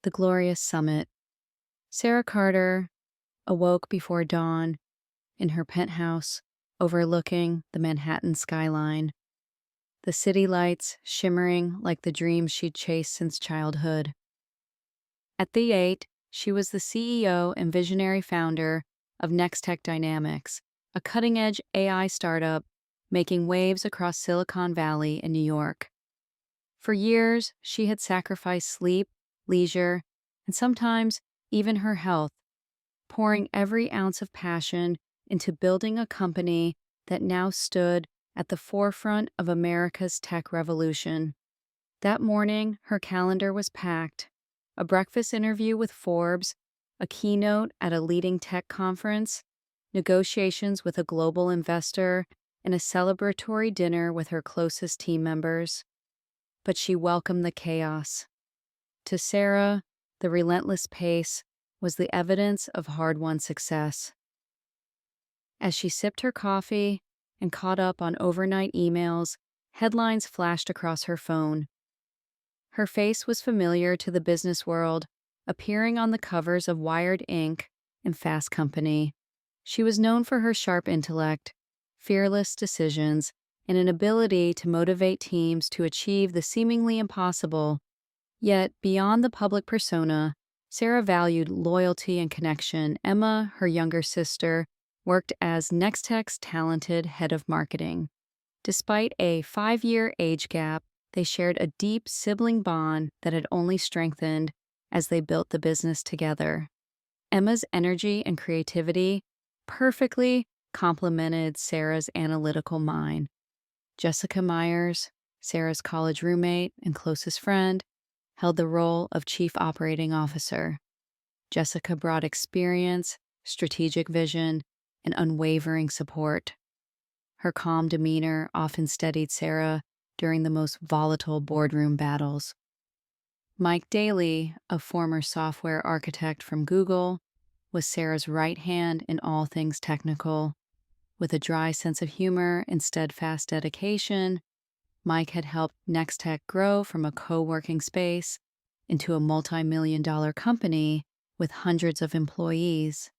The glorious summit. Sarah Carter awoke before dawn in her penthouse overlooking the Manhattan skyline, the city lights shimmering like the dreams she'd chased since childhood. At the 8, she was the CEO and visionary founder of NexTech Dynamics, a cutting-edge AI startup making waves across Silicon Valley and New York. For years, she had sacrificed sleep, leisure, and sometimes even her health, pouring every ounce of passion into building a company that now stood at the forefront of America's tech revolution. That morning, her calendar was packed: a breakfast interview with Forbes, a keynote at a leading tech conference, negotiations with a global investor, and a celebratory dinner with her closest team members. But she welcomed the chaos. To Sarah, the relentless pace was the evidence of hard-won success. As she sipped her coffee and caught up on overnight emails, headlines flashed across her phone. Her face was familiar to the business world, appearing on the covers of Wired Inc. and Fast Company. She was known for her sharp intellect, fearless decisions, and an ability to motivate teams to achieve the seemingly impossible. Yet, beyond the public persona, Sarah valued loyalty and connection. Emma, her younger sister, worked as NexTech's talented head of marketing. Despite a 5-year age gap, they shared a deep sibling bond that had only strengthened as they built the business together. Emma's energy and creativity perfectly complemented Sarah's analytical mind. Jessica Myers, Sarah's college roommate and closest friend, held the role of Chief Operating Officer. Jessica brought experience, strategic vision, and unwavering support. Her calm demeanor often steadied Sarah during the most volatile boardroom battles. Mike Daly, a former software architect from Google, was Sarah's right hand in all things technical. With a dry sense of humor and steadfast dedication, Mike had helped NexTech grow from a co-working space into a multi-million-dollar company with hundreds of employees.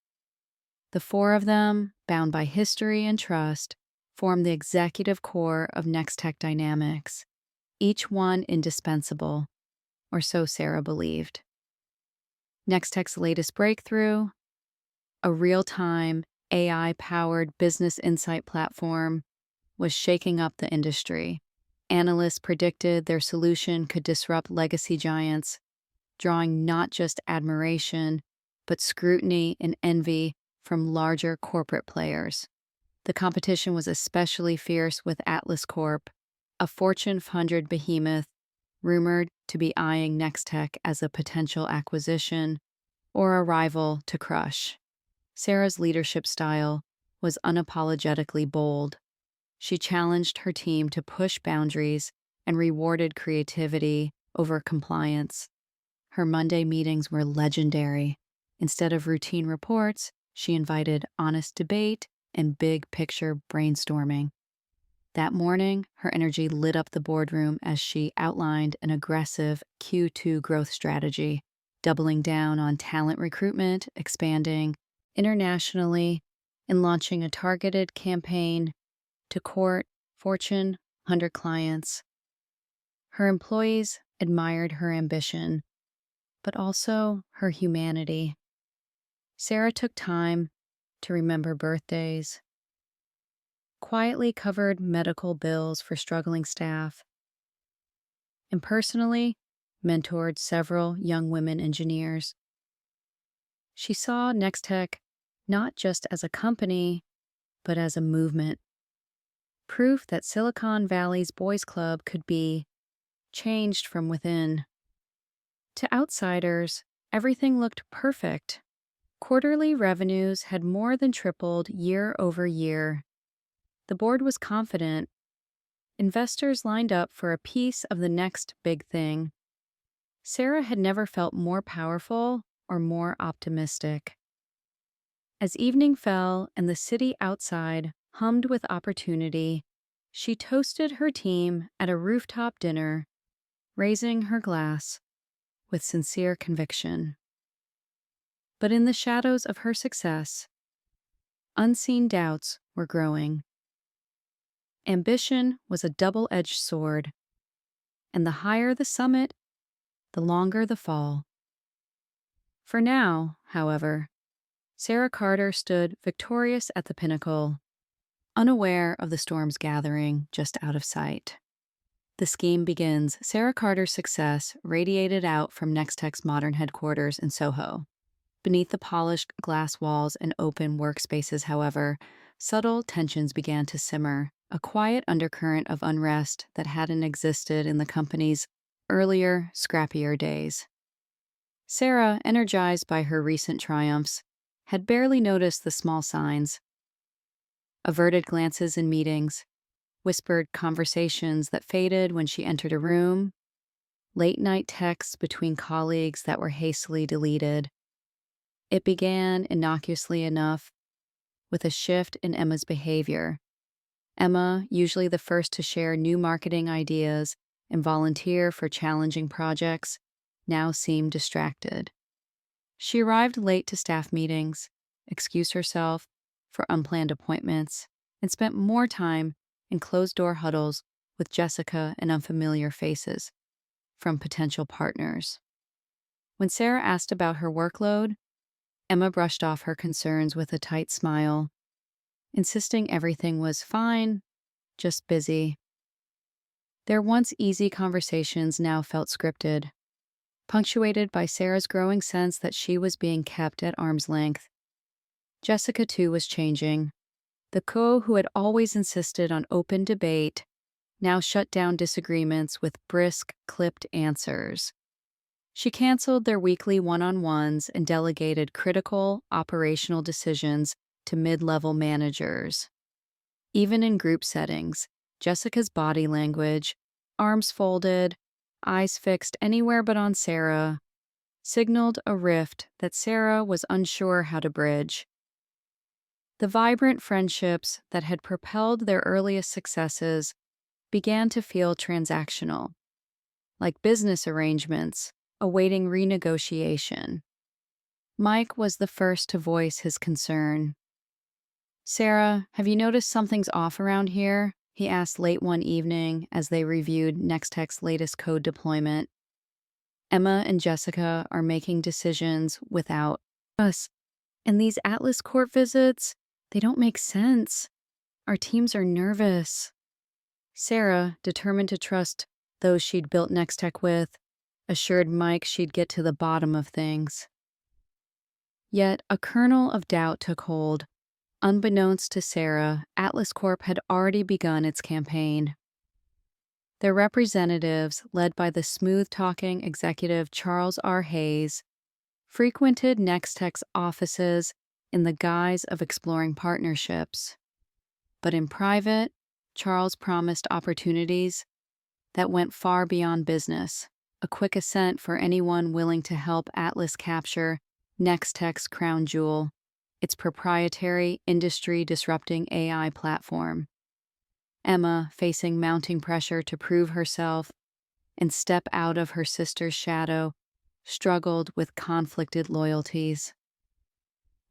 The four of them, bound by history and trust, formed the executive core of NexTech Dynamics, each one indispensable, or so Sarah believed. NexTech's latest breakthrough, a real-time, AI-powered business insight platform, was shaking up the industry. Analysts predicted their solution could disrupt legacy giants, drawing not just admiration, but scrutiny and envy from larger corporate players. The competition was especially fierce with Atlas Corp, a Fortune 100 behemoth rumored to be eyeing NexTech as a potential acquisition or a rival to crush. Sarah's leadership style was unapologetically bold. She challenged her team to push boundaries and rewarded creativity over compliance. Her Monday meetings were legendary. Instead of routine reports, she invited honest debate and big-picture brainstorming. That morning, her energy lit up the boardroom as she outlined an aggressive Q2 growth strategy, doubling down on talent recruitment, expanding internationally, and launching a targeted campaign to court Fortune 100 clients. Her employees admired her ambition, but also her humanity. Sarah took time to remember birthdays, quietly covered medical bills for struggling staff, and personally mentored several young women engineers. She saw NexTech not just as a company, but as a movement. Proof that Silicon Valley's boys' club could be changed from within. To outsiders, everything looked perfect. Quarterly revenues had more than tripled year over year. The board was confident. Investors lined up for a piece of the next big thing. Sarah had never felt more powerful or more optimistic. As evening fell and the city outside hummed with opportunity, she toasted her team at a rooftop dinner, raising her glass. with sincere conviction. But in the shadows of her success, unseen doubts were growing. Ambition was a double-edged sword, and the higher the summit, the longer the fall. For now, however, Sarah Carter stood victorious at the pinnacle, unaware of the storms gathering just out of sight. The scheme begins. Sarah Carter's success radiated out from NexTech's modern headquarters in Soho. Beneath the polished glass walls and open workspaces, however, subtle tensions began to simmer, a quiet undercurrent of unrest that hadn't existed in the company's earlier, scrappier days. Sarah, energized by her recent triumphs, had barely noticed the small signs. Averted glances in meetings, whispered conversations that faded when she entered a room, late-night texts between colleagues that were hastily deleted. It began, innocuously enough, with a shift in Emma's behavior. Emma, usually the first to share new marketing ideas and volunteer for challenging projects, now seemed distracted. She arrived late to staff meetings, excused herself for unplanned appointments, and spent more time in closed-door huddles with Jessica and unfamiliar faces from potential partners. When Sarah asked about her workload, Emma brushed off her concerns with a tight smile, insisting everything was fine, just busy. Their once easy conversations now felt scripted, punctuated by Sarah's growing sense that she was being kept at arm's length. Jessica, too, was changing. The co who had always insisted on open debate now shut down disagreements with brisk, clipped answers. She canceled their weekly one-on-ones and delegated critical, operational decisions to mid-level managers. Even in group settings, Jessica's body language, arms folded, eyes fixed anywhere but on Sarah, signaled a rift that Sarah was unsure how to bridge. The vibrant friendships that had propelled their earliest successes began to feel transactional, like business arrangements awaiting renegotiation. Mike was the first to voice his concern. "Sarah, have you noticed something's off around here?" he asked late one evening as they reviewed NexTech's latest code deployment. "Emma and Jessica are making decisions without us, and these Atlas Corp visits, they don't make sense. Our teams are nervous." Sarah, determined to trust those she'd built NexTech with, assured Mike she'd get to the bottom of things. Yet a kernel of doubt took hold. Unbeknownst to Sarah, Atlas Corp had already begun its campaign. Their representatives, led by the smooth-talking executive Charles R. Hayes, frequented NexTech's offices in the guise of exploring partnerships. But in private, Charles promised opportunities that went far beyond business, a quick assent for anyone willing to help Atlas capture NexTech's crown jewel, its proprietary, industry-disrupting AI platform. Emma, facing mounting pressure to prove herself and step out of her sister's shadow, struggled with conflicted loyalties.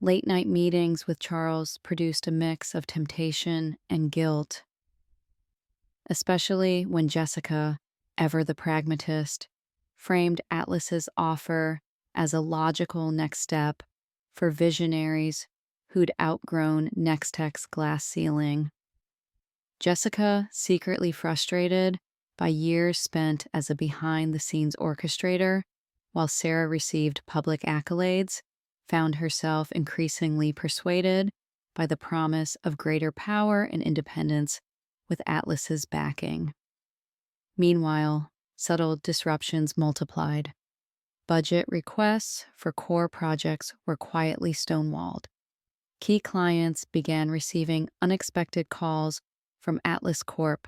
Late-night meetings with Charles produced a mix of temptation and guilt, especially when Jessica, ever the pragmatist, framed Atlas's offer as a logical next step for visionaries who'd outgrown NexTech's glass ceiling. Jessica, secretly frustrated by years spent as a behind-the-scenes orchestrator, while Sarah received public accolades, found herself increasingly persuaded by the promise of greater power and independence with Atlas's backing. Meanwhile, subtle disruptions multiplied. Budget requests for core projects were quietly stonewalled. Key clients began receiving unexpected calls from Atlas Corp,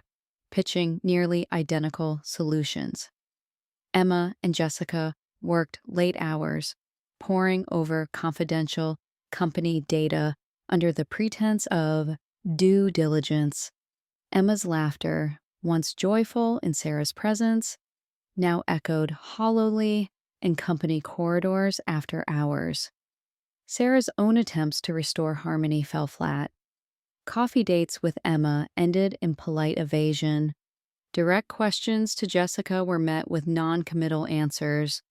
pitching nearly identical solutions. Emma and Jessica worked late hours, poring over confidential company data under the pretense of due diligence. Emma's laughter, once joyful in Sarah's presence, now echoed hollowly in company corridors after hours. Sarah's own attempts to restore harmony fell flat. Coffee dates with Emma ended in polite evasion. Direct questions to Jessica were met with non-committal answers.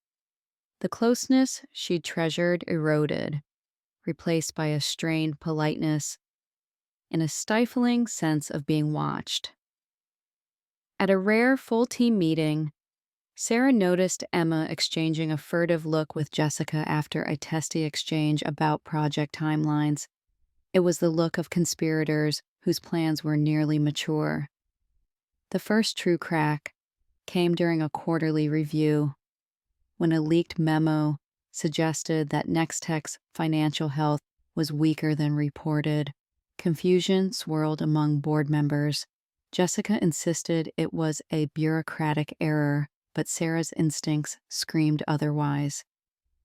The closeness she'd treasured eroded, replaced by a strained politeness and a stifling sense of being watched. At a rare full-team meeting, Sarah noticed Emma exchanging a furtive look with Jessica after a testy exchange about project timelines. It was the look of conspirators whose plans were nearly mature. The first true crack came during a quarterly review, when a leaked memo suggested that NexTech's financial health was weaker than reported. Confusion swirled among board members. Jessica insisted it was a bureaucratic error, but Sarah's instincts screamed otherwise.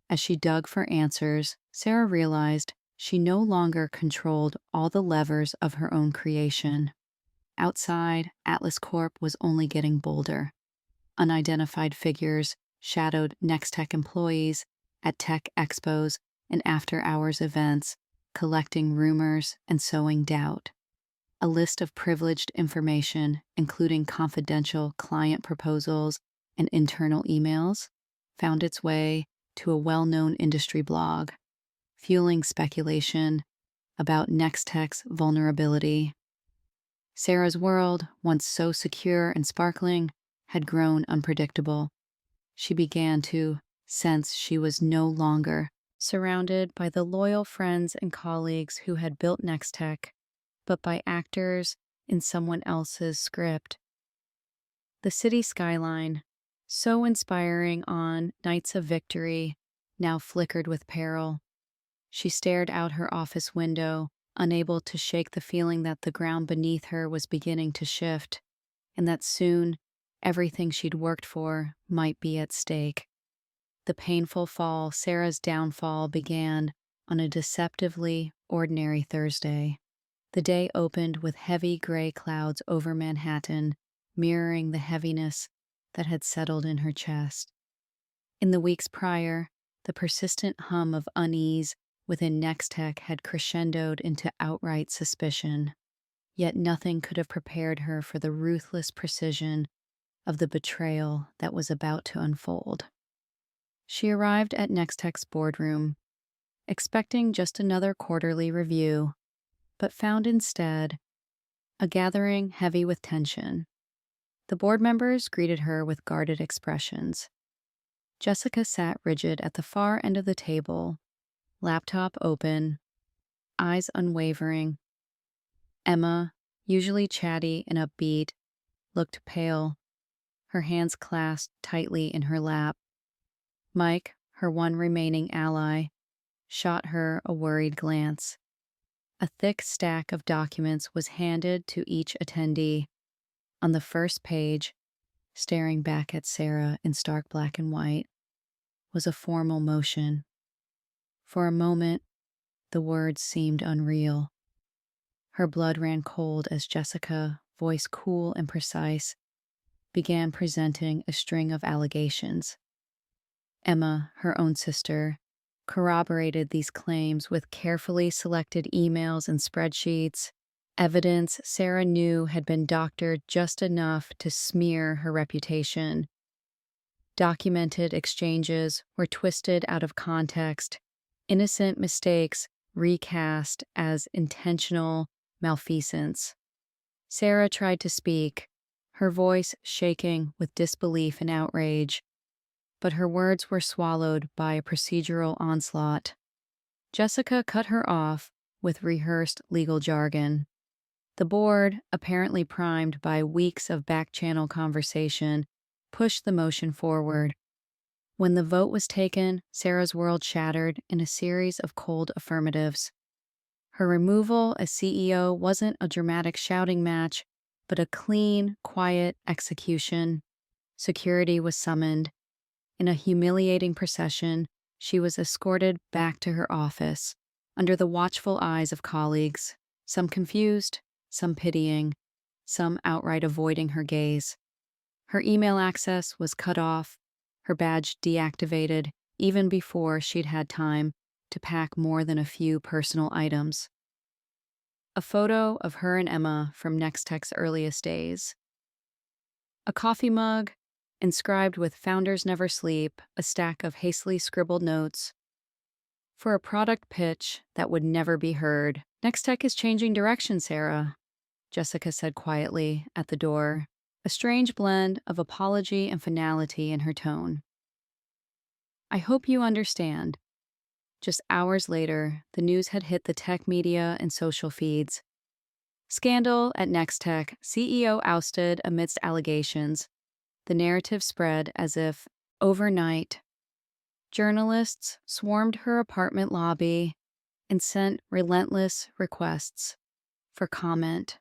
As she dug for answers, Sarah realized she no longer controlled all the levers of her own creation. Outside, Atlas Corp was only getting bolder. Unidentified figures shadowed NexTech employees at tech expos and after-hours events, collecting rumors and sowing doubt. A list of privileged information, including confidential client proposals and internal emails, found its way to a well-known industry blog, fueling speculation about NexTech's vulnerability. Sarah's world, once so secure and sparkling, had grown unpredictable. She began to sense she was no longer surrounded by the loyal friends and colleagues who had built NexTech, but by actors in someone else's script. The city skyline, so inspiring on nights of victory, now flickered with peril. She stared out her office window, unable to shake the feeling that the ground beneath her was beginning to shift, and that soon everything she'd worked for might be at stake. The painful fall, Sarah's downfall, began on a deceptively ordinary Thursday. The day opened with heavy gray clouds over Manhattan, mirroring the heaviness that had settled in her chest. In the weeks prior, the persistent hum of unease within NexTech had crescendoed into outright suspicion, yet nothing could have prepared her for the ruthless precision of the betrayal that was about to unfold. She arrived at NexTech's boardroom, expecting just another quarterly review, but found instead a gathering heavy with tension. The board members greeted her with guarded expressions. Jessica sat rigid at the far end of the table, laptop open, eyes unwavering. Emma, usually chatty and upbeat, looked pale, her hands clasped tightly in her lap. Mike, her one remaining ally, shot her a worried glance. A thick stack of documents was handed to each attendee. On the first page, staring back at Sarah in stark black and white, was a formal motion. For a moment, the words seemed unreal. Her blood ran cold as Jessica, voice cool and precise, began presenting a string of allegations. Emma, her own sister, corroborated these claims with carefully selected emails and spreadsheets, evidence Sarah knew had been doctored just enough to smear her reputation. Documented exchanges were twisted out of context, innocent mistakes recast as intentional malfeasance. Sarah tried to speak, her voice shaking with disbelief and outrage, but her words were swallowed by a procedural onslaught. Jessica cut her off with rehearsed legal jargon. The board, apparently primed by weeks of back-channel conversation, pushed the motion forward. When the vote was taken, Sarah's world shattered in a series of cold affirmatives. Her removal as CEO wasn't a dramatic shouting match, but a clean, quiet execution. Security was summoned. In a humiliating procession, she was escorted back to her office, under the watchful eyes of colleagues, some confused, some pitying, some outright avoiding her gaze. Her email access was cut off, her badge deactivated even before she'd had time to pack more than a few personal items. A photo of her and Emma from NexTech's earliest days. A coffee mug, inscribed with "Founders Never Sleep," a stack of hastily scribbled notes. For a product pitch that would never be heard. "NexTech is changing direction, Sarah," Jessica said quietly at the door, a strange blend of apology and finality in her tone. "I hope you understand." Just hours later, the news had hit the tech media and social feeds. Scandal at NexTech, CEO ousted amidst allegations. The narrative spread as if, overnight, journalists swarmed her apartment lobby and sent relentless requests for comment.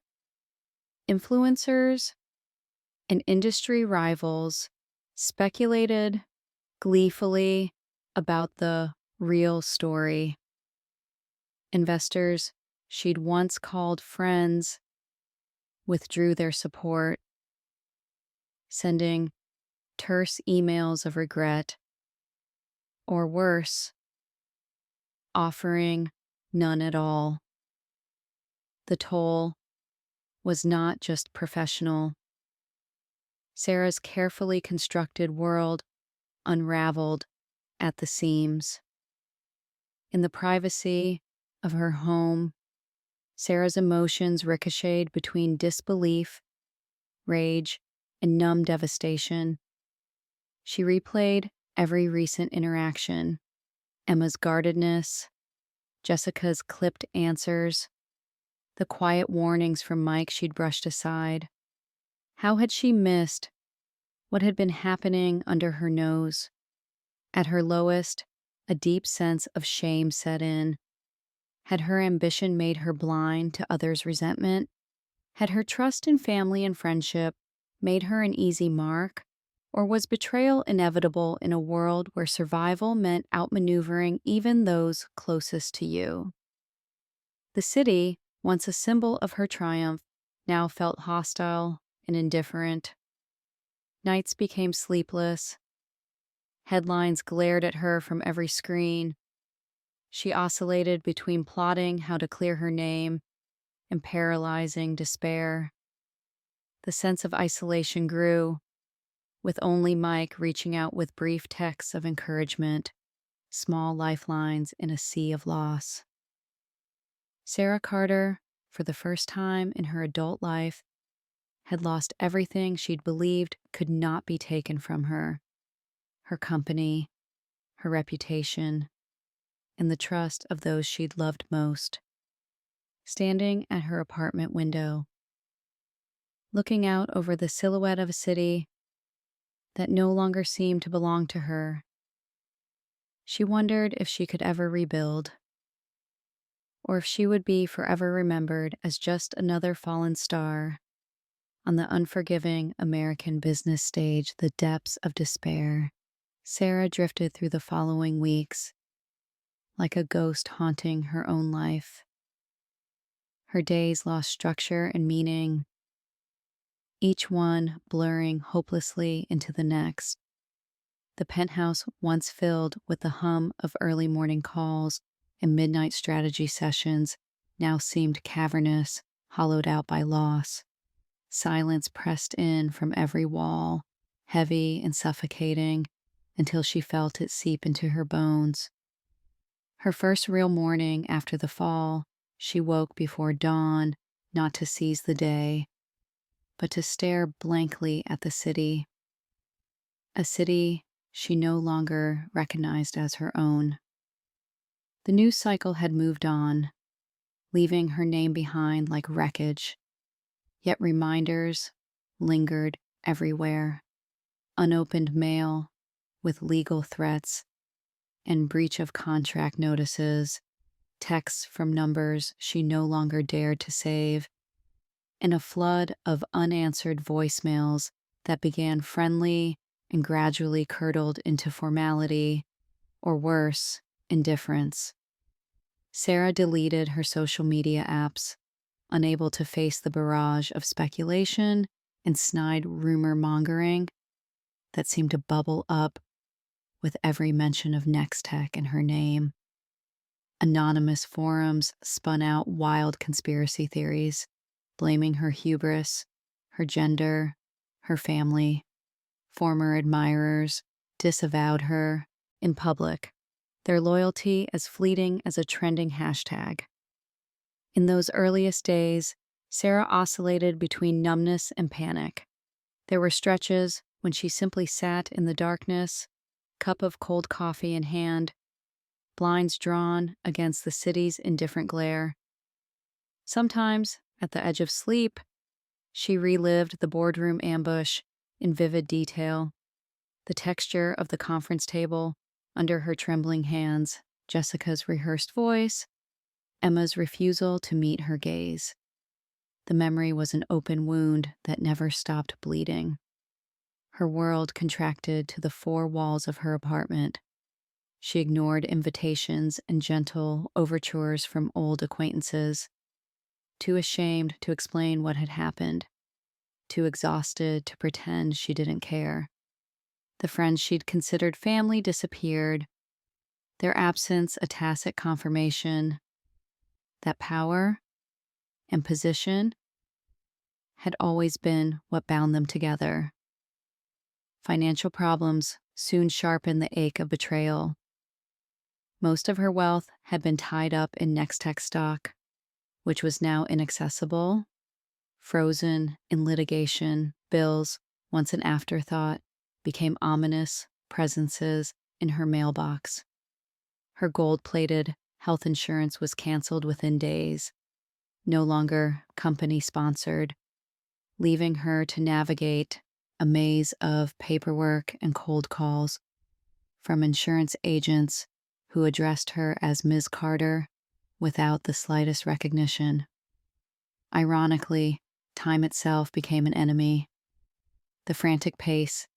Influencers and industry rivals speculated gleefully about the real story. Investors she'd once called friends withdrew their support, sending terse emails of regret, or worse, offering none at all. The toll was not just professional. Sarah's carefully constructed world unraveled at the seams. In the privacy of her home, Sarah's emotions ricocheted between disbelief, rage, and numb devastation. She replayed every recent interaction: Emma's guardedness, Jessica's clipped answers, the quiet warnings from Mike she'd brushed aside. How had she missed what had been happening under her nose? At her lowest, a deep sense of shame set in. Had her ambition made her blind to others' resentment? Had her trust in family and friendship made her an easy mark? Or was betrayal inevitable in a world where survival meant outmaneuvering even those closest to you? The city, once a symbol of her triumph, now felt hostile and indifferent. Nights became sleepless. Headlines glared at her from every screen. She oscillated between plotting how to clear her name and paralyzing despair. The sense of isolation grew, with only Mike reaching out with brief texts of encouragement, small lifelines in a sea of loss. Sarah Carter, for the first time in her adult life, had lost everything she'd believed could not be taken from her: her company, her reputation, and the trust of those she'd loved most. Standing at her apartment window, looking out over the silhouette of a city that no longer seemed to belong to her, she wondered if she could ever rebuild, or if she would be forever remembered as just another fallen star on the unforgiving American business stage. The depths of despair. Sarah drifted through the following weeks, like a ghost haunting her own life. Her days lost structure and meaning, each one blurring hopelessly into the next. The penthouse, once filled with the hum of early morning calls and midnight strategy sessions, now seemed cavernous, hollowed out by loss. Silence pressed in from every wall, heavy and suffocating, until she felt it seep into her bones. Her first real morning after the fall, she woke before dawn, not to seize the day, but to stare blankly at the city. A city she no longer recognized as her own. The news cycle had moved on, leaving her name behind like wreckage, yet reminders lingered everywhere. Unopened mail with legal threats and breach of contract notices, texts from numbers she no longer dared to save, and a flood of unanswered voicemails that began friendly and gradually curdled into formality, or worse, indifference. Sarah deleted her social media apps, unable to face the barrage of speculation and snide rumor mongering that seemed to bubble up with every mention of NexTech in her name. Anonymous forums spun out wild conspiracy theories, blaming her hubris, her gender, her family. Former admirers disavowed her in public, their loyalty as fleeting as a trending hashtag. In those earliest days, Sarah oscillated between numbness and panic. There were stretches when she simply sat in the darkness, cup of cold coffee in hand, blinds drawn against the city's indifferent glare. Sometimes, at the edge of sleep, she relived the boardroom ambush in vivid detail, the texture of the conference table under her trembling hands, Jessica's rehearsed voice, Emma's refusal to meet her gaze. The memory was an open wound that never stopped bleeding. Her world contracted to the four walls of her apartment. She ignored invitations and gentle overtures from old acquaintances, too ashamed to explain what had happened, too exhausted to pretend she didn't care. The friends she'd considered family disappeared, their absence a tacit confirmation that power and position had always been what bound them together. Financial problems soon sharpened the ache of betrayal. Most of her wealth had been tied up in NexTech stock, which was now inaccessible, frozen in litigation. Bills, once an afterthought, became ominous presences in her mailbox. Her gold-plated health insurance was canceled within days, no longer company-sponsored, leaving her to navigate a maze of paperwork and cold calls from insurance agents who addressed her as Ms. Carter without the slightest recognition. Ironically, time itself became an enemy. The frantic pace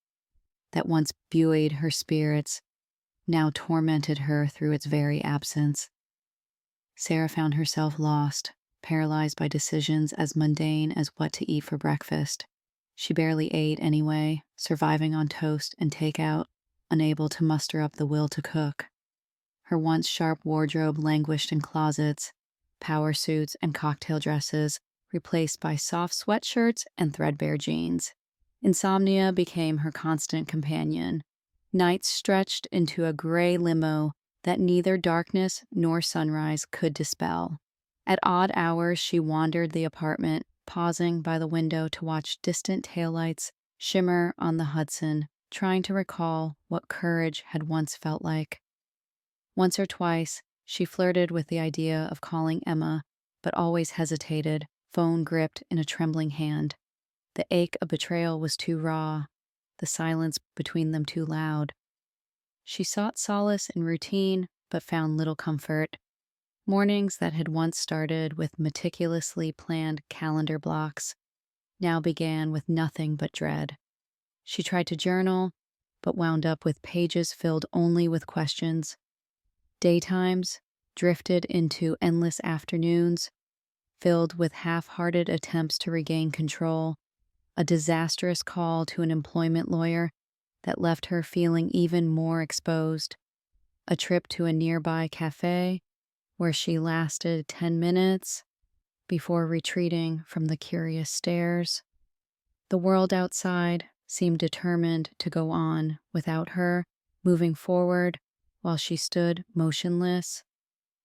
that once buoyed her spirits now tormented her through its very absence. Sarah found herself lost, paralyzed by decisions as mundane as what to eat for breakfast. She barely ate anyway, surviving on toast and takeout, unable to muster up the will to cook. Her once sharp wardrobe languished in closets, power suits and cocktail dresses replaced by soft sweatshirts and threadbare jeans. Insomnia became her constant companion. Nights stretched into a gray limo that neither darkness nor sunrise could dispel. At odd hours, she wandered the apartment, pausing by the window to watch distant taillights shimmer on the Hudson, trying to recall what courage had once felt like. Once or twice, she flirted with the idea of calling Emma, but always hesitated, phone gripped in a trembling hand. The ache of betrayal was too raw, the silence between them too loud. She sought solace in routine, but found little comfort. Mornings that had once started with meticulously planned calendar blocks now began with nothing but dread. She tried to journal, but wound up with pages filled only with questions. Daytimes drifted into endless afternoons, filled with half-hearted attempts to regain control, a disastrous call to an employment lawyer that left her feeling even more exposed, a trip to a nearby cafe where she lasted 10 minutes before retreating from the curious stares. The world outside seemed determined to go on without her, moving forward while she stood motionless,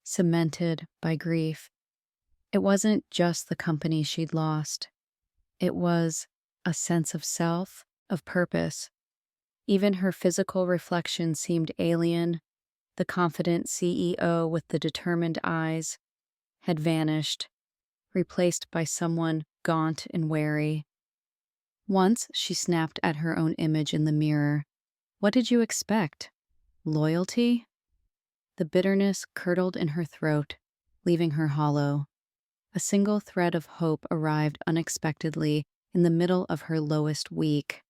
cemented by grief. It wasn't just the company she'd lost. It was a sense of self, of purpose. Even her physical reflection seemed alien. The confident CEO with the determined eyes had vanished, replaced by someone gaunt and wary. Once she snapped at her own image in the mirror. What did you expect? Loyalty? The bitterness curdled in her throat, leaving her hollow. A single thread of hope arrived unexpectedly in the middle of her lowest week.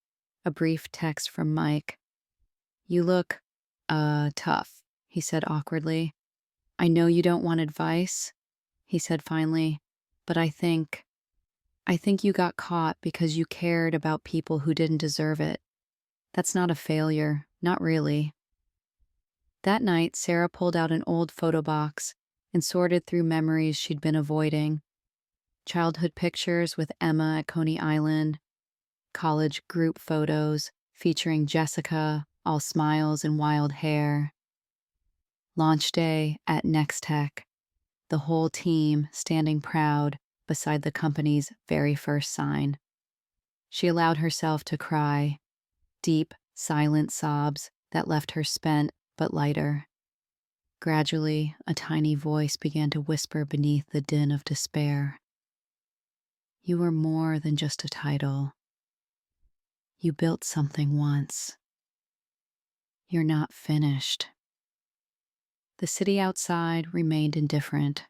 A brief text from Mike. "You look, tough," he said awkwardly. "I know you don't want advice," he said finally, "but I think you got caught because you cared about people who didn't deserve it. That's not a failure, not really." That night, Sarah pulled out an old photo box and sorted through memories she'd been avoiding. Childhood pictures with Emma at Coney Island, college group photos featuring Jessica, all smiles and wild hair. Launch day at NexTech, the whole team standing proud beside the company's very first sign. She allowed herself to cry, deep, silent sobs that left her spent but lighter. Gradually, a tiny voice began to whisper beneath the din of despair. You were more than just a title. You built something once. You're not finished. The city outside remained indifferent,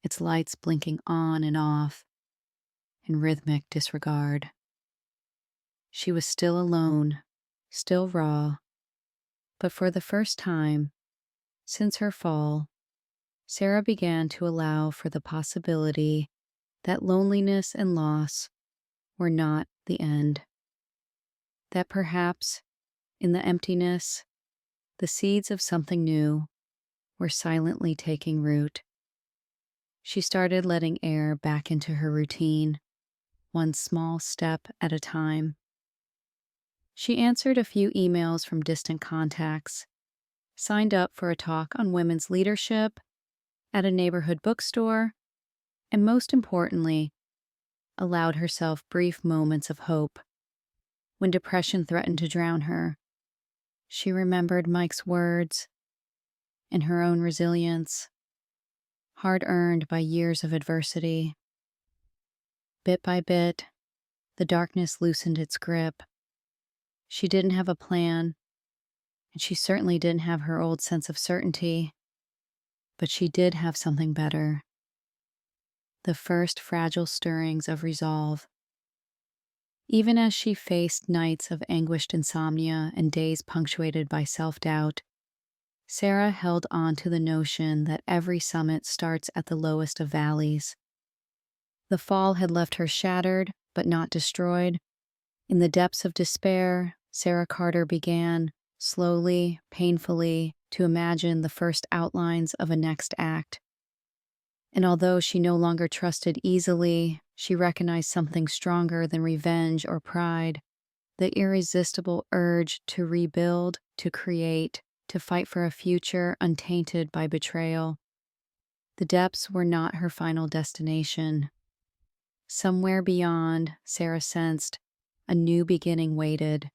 its lights blinking on and off in rhythmic disregard. She was still alone, still raw, but for the first time since her fall, Sarah began to allow for the possibility that loneliness and loss were not the end. That perhaps, in the emptiness, the seeds of something new were silently taking root. She started letting air back into her routine, one small step at a time. She answered a few emails from distant contacts, signed up for a talk on women's leadership at a neighborhood bookstore, and most importantly, allowed herself brief moments of hope. When depression threatened to drown her, she remembered Mike's words and her own resilience, hard-earned by years of adversity. Bit by bit, the darkness loosened its grip. She didn't have a plan, and she certainly didn't have her old sense of certainty, but she did have something better. The first fragile stirrings of resolve. Even as she faced nights of anguished insomnia and days punctuated by self-doubt, Sarah held on to the notion that every summit starts at the lowest of valleys. The fall had left her shattered, but not destroyed. In the depths of despair, Sarah Carter began, slowly, painfully, to imagine the first outlines of a next act. And although she no longer trusted easily, she recognized something stronger than revenge or pride, the irresistible urge to rebuild, to create, to fight for a future untainted by betrayal. The depths were not her final destination. Somewhere beyond, Sarah sensed, a new beginning waited,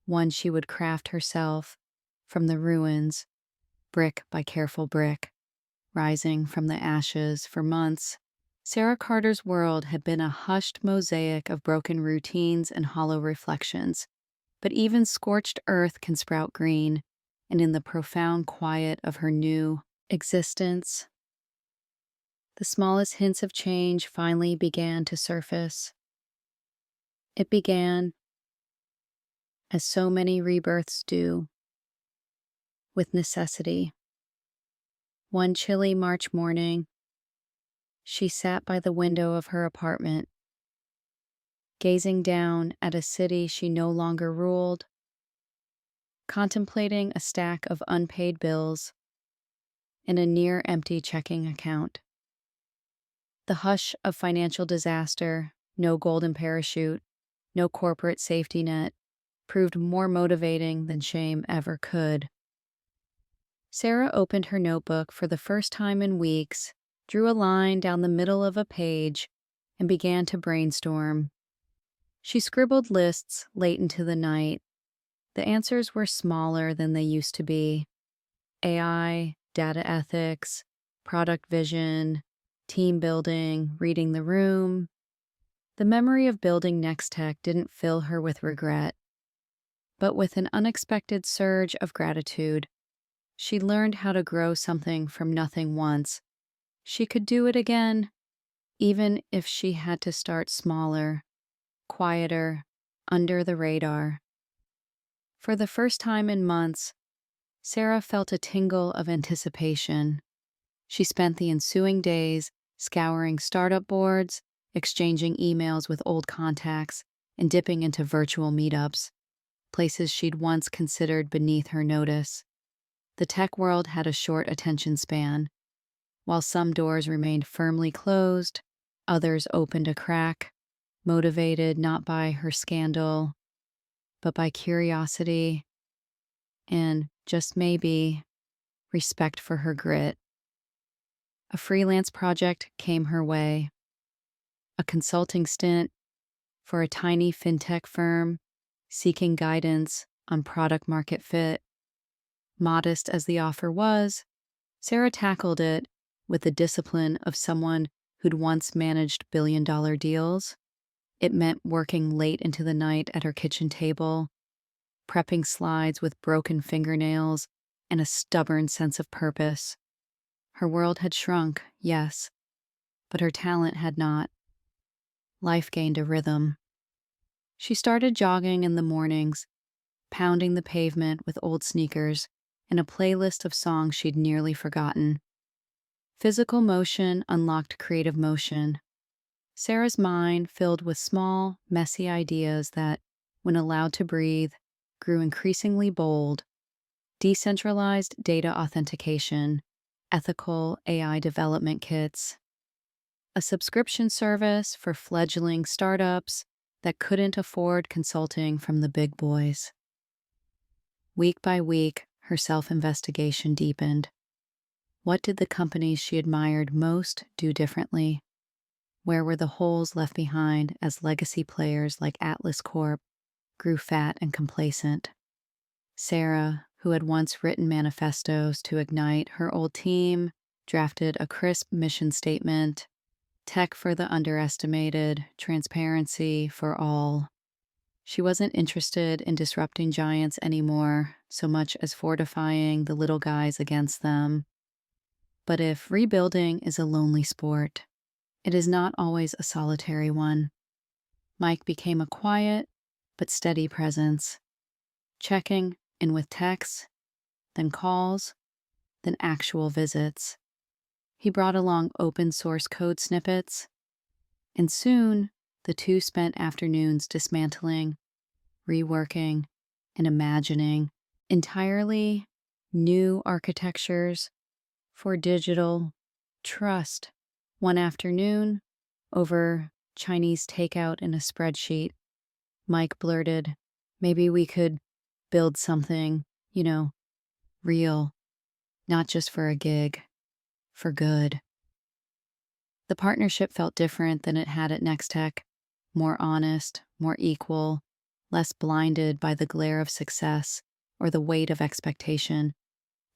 one she would craft herself from the ruins, brick by careful brick. Rising from the ashes for months, Sarah Carter's world had been a hushed mosaic of broken routines and hollow reflections. But even scorched earth can sprout green, and in the profound quiet of her new existence, the smallest hints of change finally began to surface. It began, as so many rebirths do, with necessity. One chilly March morning, she sat by the window of her apartment, gazing down at a city she no longer ruled, contemplating a stack of unpaid bills and a near-empty checking account. The hush of financial disaster, no golden parachute, no corporate safety net, proved more motivating than shame ever could. Sarah opened her notebook for the first time in weeks, drew a line down the middle of a page, and began to brainstorm. She scribbled lists late into the night. The answers were smaller than they used to be. AI, data ethics, product vision, team building, reading the room. The memory of building NexTech didn't fill her with regret, but with an unexpected surge of gratitude. She learned how to grow something from nothing once. She could do it again, even if she had to start smaller, quieter, under the radar. For the first time in months, Sarah felt a tingle of anticipation. She spent the ensuing days scouring startup boards, exchanging emails with old contacts, and dipping into virtual meetups, places she'd once considered beneath her notice. The tech world had a short attention span. While some doors remained firmly closed, others opened a crack, motivated not by her scandal, but by curiosity and, just maybe, respect for her grit. A freelance project came her way, a consulting stint for a tiny fintech firm seeking guidance on product market fit. Modest as the offer was, Sarah tackled it with the discipline of someone who'd once managed billion-dollar deals. It meant working late into the night at her kitchen table, prepping slides with broken fingernails and a stubborn sense of purpose. Her world had shrunk, yes, but her talent had not. Life gained a rhythm. She started jogging in the mornings, pounding the pavement with old sneakers and a playlist of songs she'd nearly forgotten. Physical motion unlocked creative motion. Sarah's mind, filled with small, messy ideas that, when allowed to breathe, grew increasingly bold. Decentralized data authentication, ethical AI development kits, a subscription service for fledgling startups that couldn't afford consulting from the big boys. Week by week, her self-investigation deepened. What did the companies she admired most do differently? Where were the holes left behind as legacy players like Atlas Corp grew fat and complacent? Sarah, who had once written manifestos to ignite her old team, drafted a crisp mission statement: tech for the underestimated, transparency for all. She wasn't interested in disrupting giants anymore, so much as fortifying the little guys against them. But if rebuilding is a lonely sport, it is not always a solitary one. Mike became a quiet but steady presence, checking in with texts, then calls, then actual visits. He brought along open source code snippets, and soon the two spent afternoons dismantling, reworking, and imagining entirely new architectures for digital trust. One afternoon, over Chinese takeout in a spreadsheet, Mike blurted, "Maybe we could build something, real, not just for a gig, for good." The partnership felt different than it had at NexTech, more honest, more equal, less blinded by the glare of success or the weight of expectation.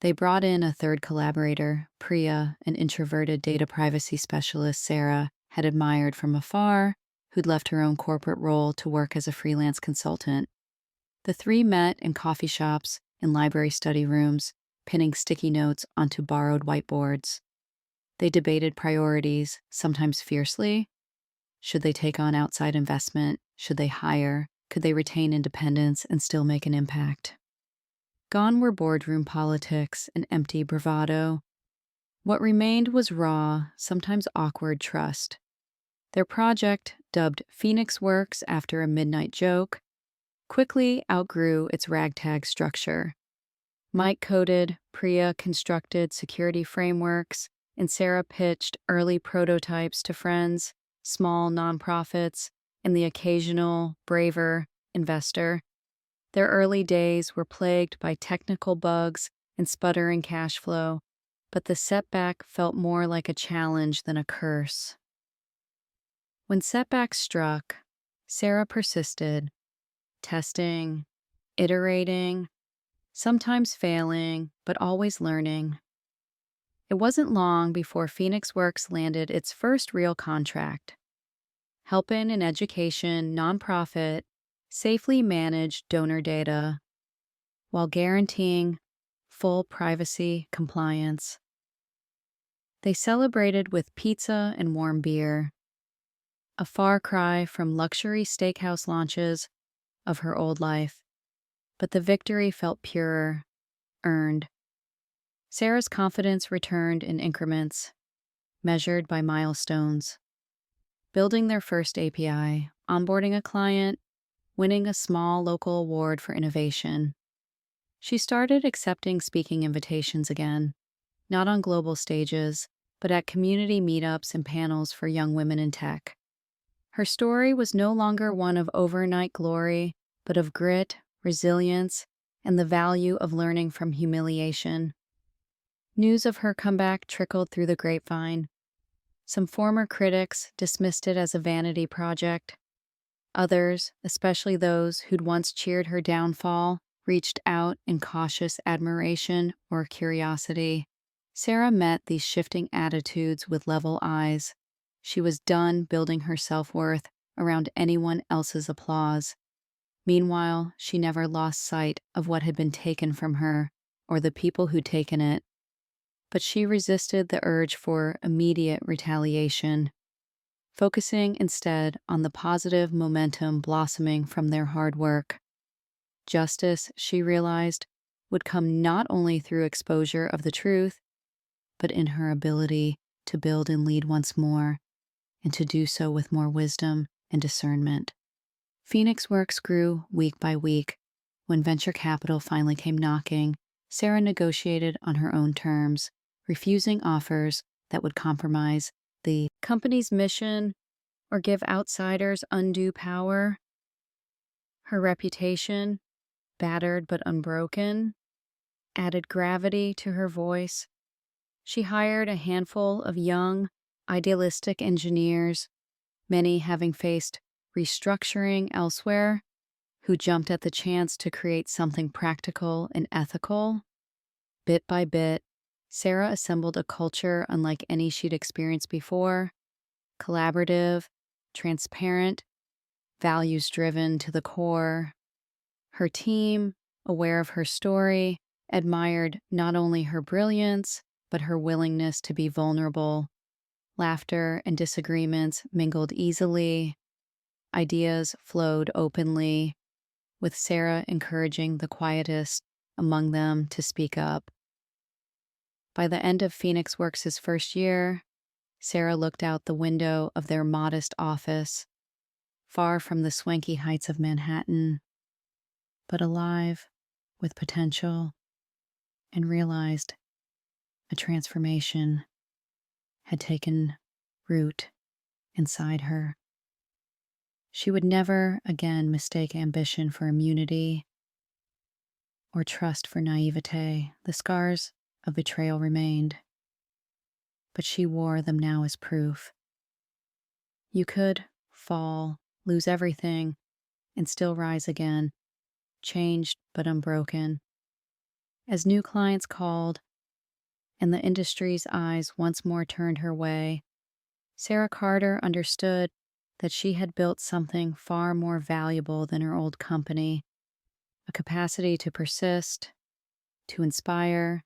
They brought in a third collaborator, Priya, an introverted data privacy specialist Sarah had admired from afar, who'd left her own corporate role to work as a freelance consultant. The three met in coffee shops and library study rooms, pinning sticky notes onto borrowed whiteboards. They debated priorities, sometimes fiercely. Should they take on outside investment? Should they hire? Could they retain independence and still make an impact? Gone were boardroom politics and empty bravado. What remained was raw, sometimes awkward trust. Their project, dubbed PhoenixWorks after a midnight joke, quickly outgrew its ragtag structure. Mike coded, Priya constructed security frameworks, and Sarah pitched early prototypes to friends, small nonprofits, and the occasional, braver investor. Their early days were plagued by technical bugs and sputtering cash flow, but the setback felt more like a challenge than a curse. When setbacks struck, Sarah persisted, testing, iterating, sometimes failing, but always learning. It wasn't long before PhoenixWorks landed its first real contract, helping an education nonprofit safely manage donor data while guaranteeing full privacy compliance. They celebrated with pizza and warm beer, a far cry from luxury steakhouse launches of her old life, but the victory felt purer, earned. Sarah's confidence returned in increments, measured by milestones. Building their first API, onboarding a client, winning a small local award for innovation. She started accepting speaking invitations again, not on global stages, but at community meetups and panels for young women in tech. Her story was no longer one of overnight glory, but of grit, resilience, and the value of learning from humiliation. News of her comeback trickled through the grapevine. Some former critics dismissed it as a vanity project. Others, especially those who'd once cheered her downfall, reached out in cautious admiration or curiosity. Sarah met these shifting attitudes with level eyes. She was done building her self-worth around anyone else's applause. Meanwhile, she never lost sight of what had been taken from her, or the people who'd taken it. But she resisted the urge for immediate retaliation, focusing instead on the positive momentum blossoming from their hard work. Justice, she realized, would come not only through exposure of the truth, but in her ability to build and lead once more, and to do so with more wisdom and discernment. PhoenixWorks grew week by week. When venture capital finally came knocking, Sarah negotiated on her own terms, refusing offers that would compromise the company's mission or give outsiders undue power. Her reputation, battered but unbroken, added gravity to her voice. She hired a handful of young, idealistic engineers, many having faced restructuring elsewhere, who jumped at the chance to create something practical and ethical. Bit by bit, Sarah assembled a culture unlike any she'd experienced before: collaborative, transparent, values-driven to the core. Her team, aware of her story, admired not only her brilliance, but her willingness to be vulnerable. Laughter and disagreements mingled easily. Ideas flowed openly, with Sarah encouraging the quietest among them to speak up. By the end of PhoenixWorks' first year, Sarah looked out the window of their modest office, far from the swanky heights of Manhattan, but alive with potential, and realized a transformation had taken root inside her. She would never again mistake ambition for immunity or trust for naivete. The scars of betrayal remained, but she wore them now as proof. You could fall, lose everything, and still rise again, changed but unbroken. As new clients called and the industry's eyes once more turned her way, Sarah Carter understood that she had built something far more valuable than her old company: a capacity to persist, to inspire,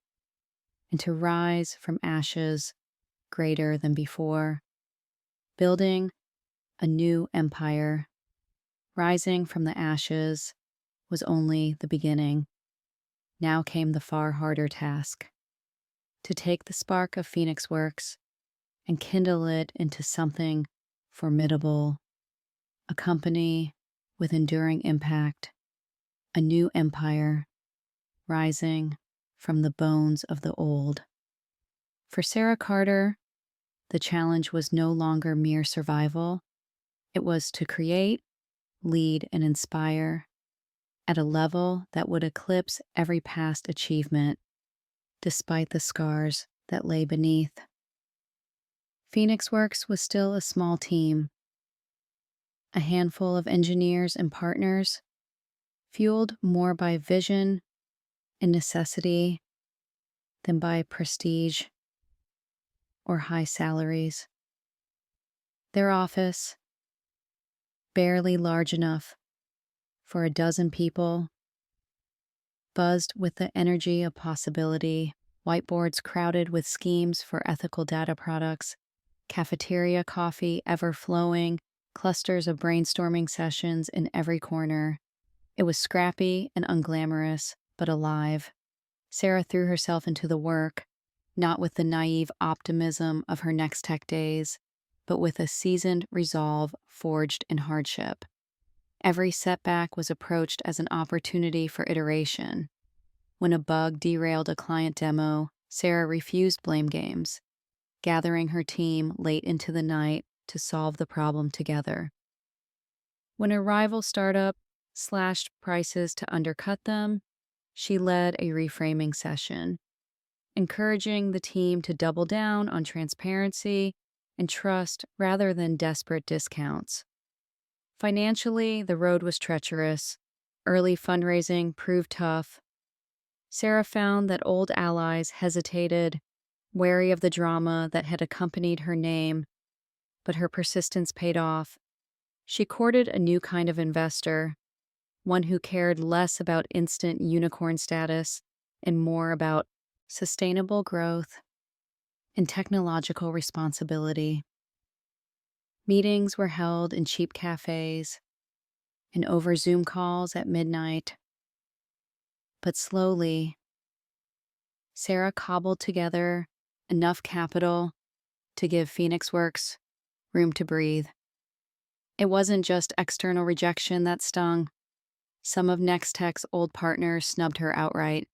and to rise from ashes greater than before. Building a new empire, rising from the ashes, was only the beginning. Now came the far harder task: to take the spark of PhoenixWorks and kindle it into something formidable, a company with enduring impact, a new empire rising from the bones of the old. For Sarah Carter, the challenge was no longer mere survival. It was to create, lead, and inspire at a level that would eclipse every past achievement, despite the scars that lay beneath. PhoenixWorks was still a small team, a handful of engineers and partners, fueled more by vision and necessity than by prestige or high salaries. Their office, barely large enough for a dozen people, buzzed with the energy of possibility. Whiteboards crowded with schemes for ethical data products, cafeteria coffee ever flowing, clusters of brainstorming sessions in every corner. It was scrappy and unglamorous, but alive. Sarah threw herself into the work, not with the naive optimism of her NexTech days, but with a seasoned resolve forged in hardship. Every setback was approached as an opportunity for iteration. When a bug derailed a client demo, Sarah refused blame games, gathering her team late into the night to solve the problem together. When a rival startup slashed prices to undercut them, she led a reframing session, encouraging the team to double down on transparency and trust rather than desperate discounts. Financially, the road was treacherous. Early fundraising proved tough. Sarah found that old allies hesitated, wary of the drama that had accompanied her name, but her persistence paid off. She courted a new kind of investor, one who cared less about instant unicorn status and more about sustainable growth and technological responsibility. Meetings were held in cheap cafes and over Zoom calls at midnight. But slowly, Sarah cobbled together enough capital to give PhoenixWorks room to breathe. It wasn't just external rejection that stung. Some of NexTech's old partners snubbed her outright,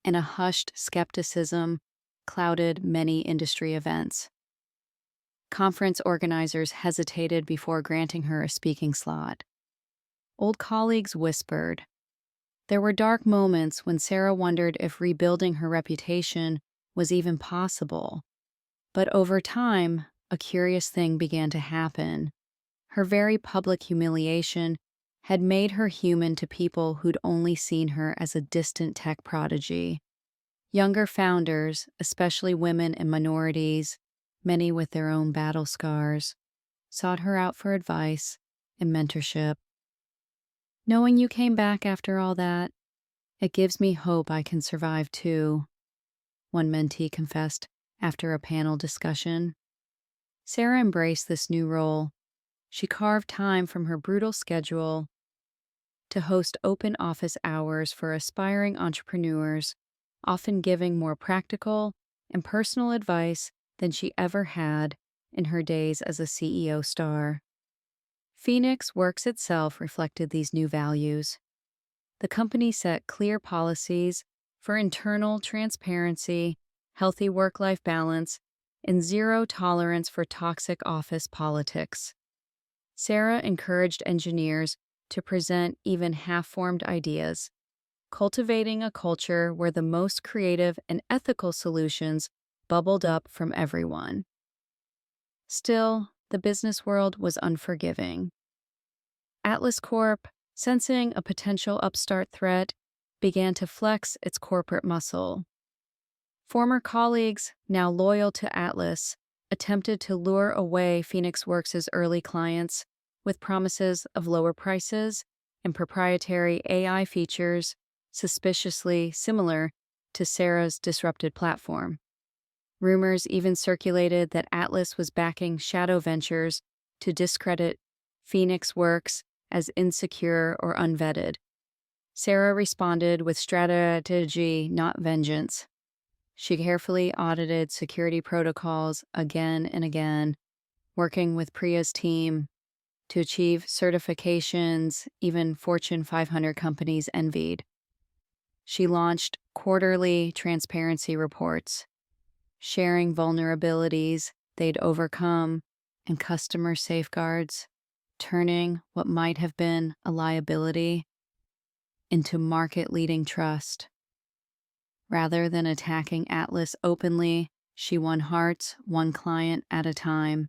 and a hushed skepticism clouded many industry events. Conference organizers hesitated before granting her a speaking slot. Old colleagues whispered. There were dark moments when Sarah wondered if rebuilding her reputation was even possible. But over time, a curious thing began to happen. Her very public humiliation had made her human to people who'd only seen her as a distant tech prodigy. Younger founders, especially women and minorities, many with their own battle scars, sought her out for advice and mentorship. Knowing you came back after all that, it gives me hope I can survive too, one mentee confessed after a panel discussion. Sarah embraced this new role. She carved time from her brutal schedule to host open office hours for aspiring entrepreneurs, often giving more practical and personal advice than she ever had in her days as a CEO star. PhoenixWorks itself reflected these new values. The company set clear policies for internal transparency, healthy work-life balance, and zero tolerance for toxic office politics. Sarah encouraged engineers to present even half-formed ideas, cultivating a culture where the most creative and ethical solutions bubbled up from everyone. Still, the business world was unforgiving. Atlas Corp, sensing a potential upstart threat, began to flex its corporate muscle. Former colleagues, now loyal to Atlas, attempted to lure away PhoenixWorks' early clients with promises of lower prices and proprietary AI features suspiciously similar to Sarah's disrupted platform. Rumors even circulated that Atlas was backing shadow ventures to discredit PhoenixWorks as insecure or unvetted. Sarah responded with strategy, not vengeance. She carefully audited security protocols again and again, working with Priya's team to achieve certifications even Fortune 500 companies envied. She launched quarterly transparency reports, sharing vulnerabilities they'd overcome and customer safeguards, turning what might have been a liability into market-leading trust. Rather than attacking Atlas openly, she won hearts one client at a time.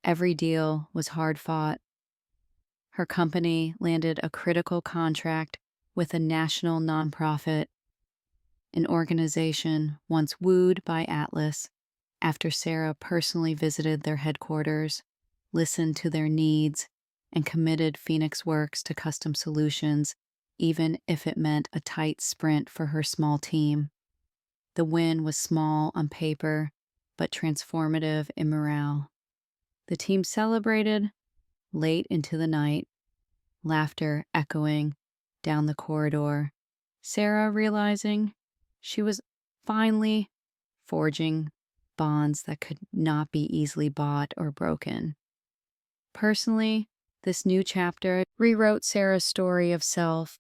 Every deal was hard-fought. Her company landed a critical contract with a national nonprofit, an organization once wooed by Atlas after Sarah personally visited their headquarters, listened to their needs, and committed PhoenixWorks to custom solutions, even if it meant a tight sprint for her small team. The win was small on paper, but transformative in morale. The team celebrated late into the night, laughter echoing down the corridor, Sarah realizing she was finally forging bonds that could not be easily bought or broken. Personally, this new chapter rewrote Sarah's story of self.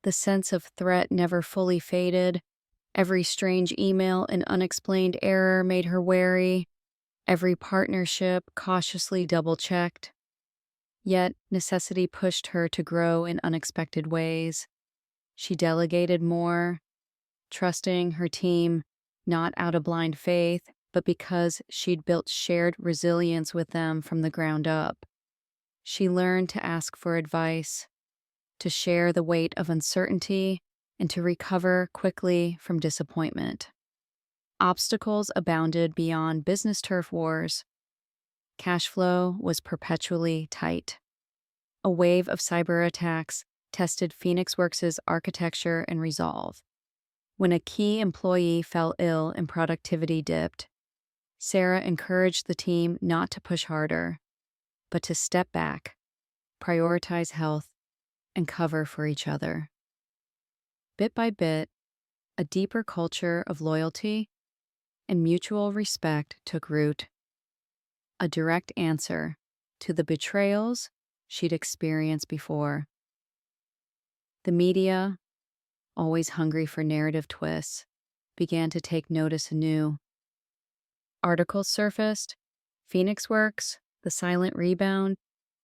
The sense of threat never fully faded. Every strange email and unexplained error made her wary. Every partnership cautiously double-checked. Yet necessity pushed her to grow in unexpected ways. She delegated more, trusting her team not out of blind faith, but because she'd built shared resilience with them from the ground up. She learned to ask for advice, to share the weight of uncertainty, and to recover quickly from disappointment. Obstacles abounded beyond business turf wars. Cash flow was perpetually tight. A wave of cyber attacks tested PhoenixWorks' architecture and resolve. When a key employee fell ill and productivity dipped, Sarah encouraged the team not to push harder, but to step back, prioritize health, and cover for each other. Bit by bit, a deeper culture of loyalty and mutual respect took root, a direct answer to the betrayals she'd experienced before. The media, always hungry for narrative twists, began to take notice anew. Articles surfaced: PhoenixWorks, the silent rebound,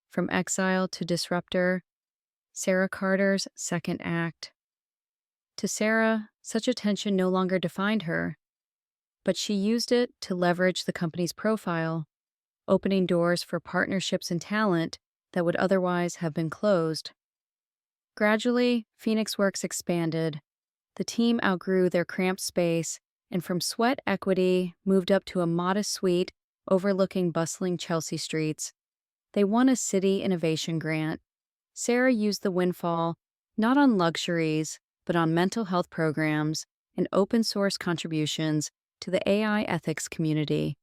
from exile to disruptor, Sarah Carter's second act. To Sarah, such attention no longer defined her, but she used it to leverage the company's profile, opening doors for partnerships and talent that would otherwise have been closed. Gradually, PhoenixWorks expanded. The team outgrew their cramped space and from sweat equity moved up to a modest suite overlooking bustling Chelsea streets. They won a city innovation grant. Sarah used the windfall not on luxuries, but on mental health programs and open source contributions to the AI ethics community,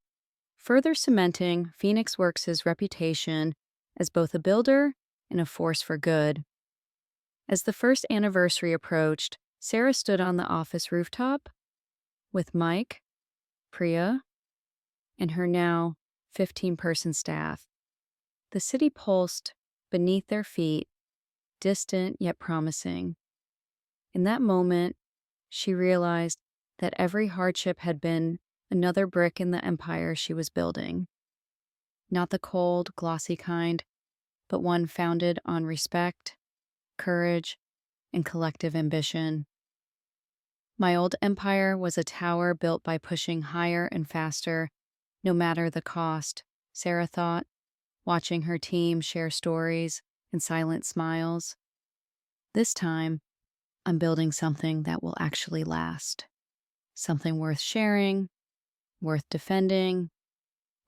further cementing PhoenixWorks' reputation as both a builder and a force for good. As the first anniversary approached, Sarah stood on the office rooftop with Mike, Priya, and her now 15-person staff. The city pulsed beneath their feet, distant yet promising. In that moment, she realized that every hardship had been another brick in the empire she was building. Not the cold, glossy kind, but one founded on respect, courage, and collective ambition. My old empire was a tower built by pushing higher and faster, no matter the cost, Sarah thought, watching her team share stories and silent smiles. This time, I'm building something that will actually last. Something worth sharing, worth defending,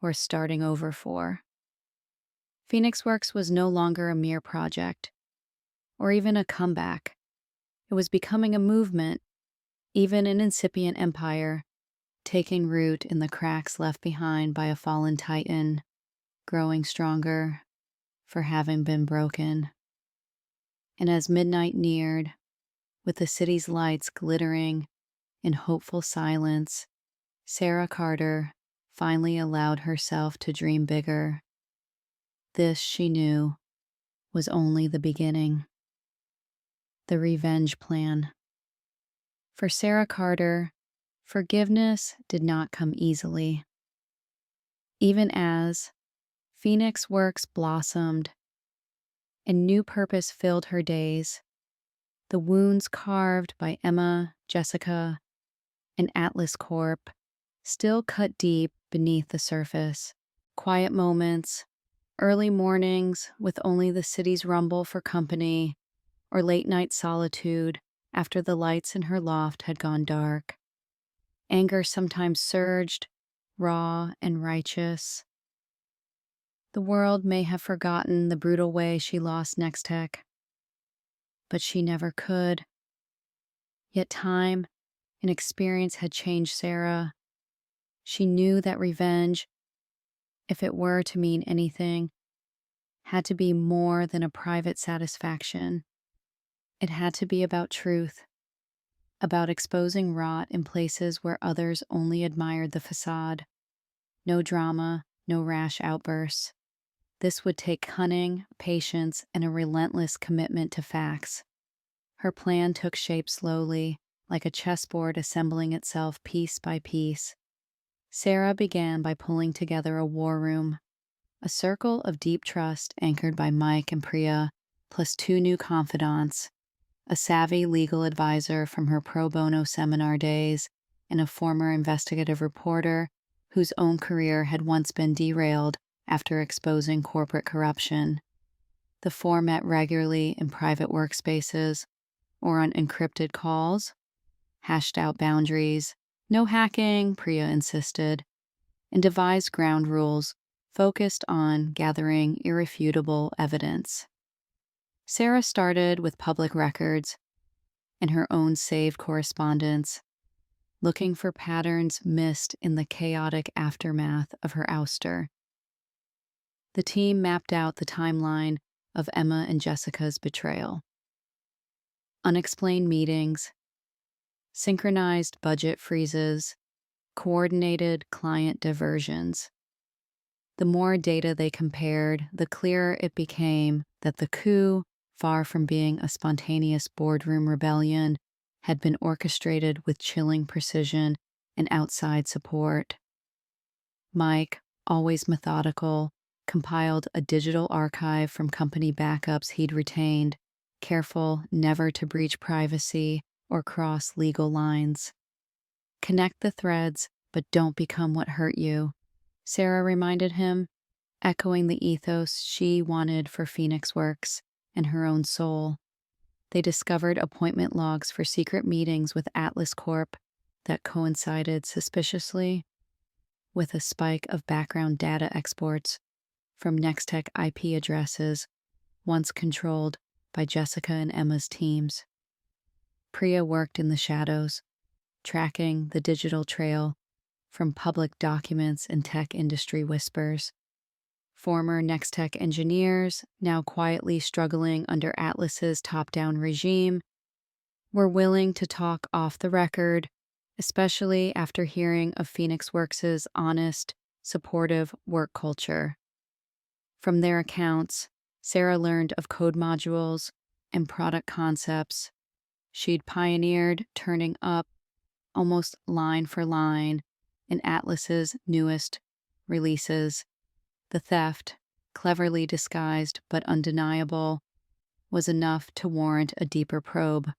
worth starting over for. PhoenixWorks was no longer a mere project, or even a comeback. It was becoming a movement, even an incipient empire, taking root in the cracks left behind by a fallen titan, growing stronger for having been broken. And as midnight neared, with the city's lights glittering in hopeful silence, Sarah Carter finally allowed herself to dream bigger. This, she knew, was only the beginning. The revenge plan. For Sarah Carter, forgiveness did not come easily. Even as PhoenixWorks blossomed and new purpose filled her days, the wounds carved by Emma, Jessica, and Atlas Corp still cut deep beneath the surface. Quiet moments, early mornings with only the city's rumble for company, or late-night solitude after the lights in her loft had gone dark. Anger sometimes surged, raw and righteous. The world may have forgotten the brutal way she lost NexTech, but she never could. Yet time and experience had changed Sarah. She knew that revenge, if it were to mean anything, had to be more than a private satisfaction. It had to be about truth, about exposing rot in places where others only admired the facade. No drama, no rash outbursts. This would take cunning, patience, and a relentless commitment to facts. Her plan took shape slowly, like a chessboard assembling itself piece by piece. Sarah began by pulling together a war room, a circle of deep trust anchored by Mike and Priya, plus two new confidants, a savvy legal advisor from her pro bono seminar days, and a former investigative reporter whose own career had once been derailed after exposing corporate corruption. The four met regularly in private workspaces or on encrypted calls, hashed out boundaries, no hacking, Priya insisted, and devised ground rules focused on gathering irrefutable evidence. Sarah started with public records and her own saved correspondence, looking for patterns missed in the chaotic aftermath of her ouster. The team mapped out the timeline of Emma and Jessica's betrayal. Unexplained meetings, synchronized budget freezes, coordinated client diversions. The more data they compared, the clearer it became that the coup, far from being a spontaneous boardroom rebellion, had been orchestrated with chilling precision and outside support. Mike, always methodical, compiled a digital archive from company backups he'd retained, careful never to breach privacy or cross legal lines. Connect the threads, but don't become what hurt you, Sarah reminded him, echoing the ethos she wanted for PhoenixWorks and her own soul. They discovered appointment logs for secret meetings with Atlas Corp that coincided suspiciously with a spike of background data exports from NexTech IP addresses once controlled by Jessica and Emma's teams. Priya worked in the shadows, tracking the digital trail from public documents and tech industry whispers. Former NexTech engineers, now quietly struggling under Atlas's top-down regime, were willing to talk off the record, especially after hearing of PhoenixWorks' honest, supportive work culture. From their accounts, Sarah learned of code modules and product concepts she'd pioneered, turning up almost line for line in Atlas's newest releases. The theft, cleverly disguised but undeniable, was enough to warrant a deeper probe.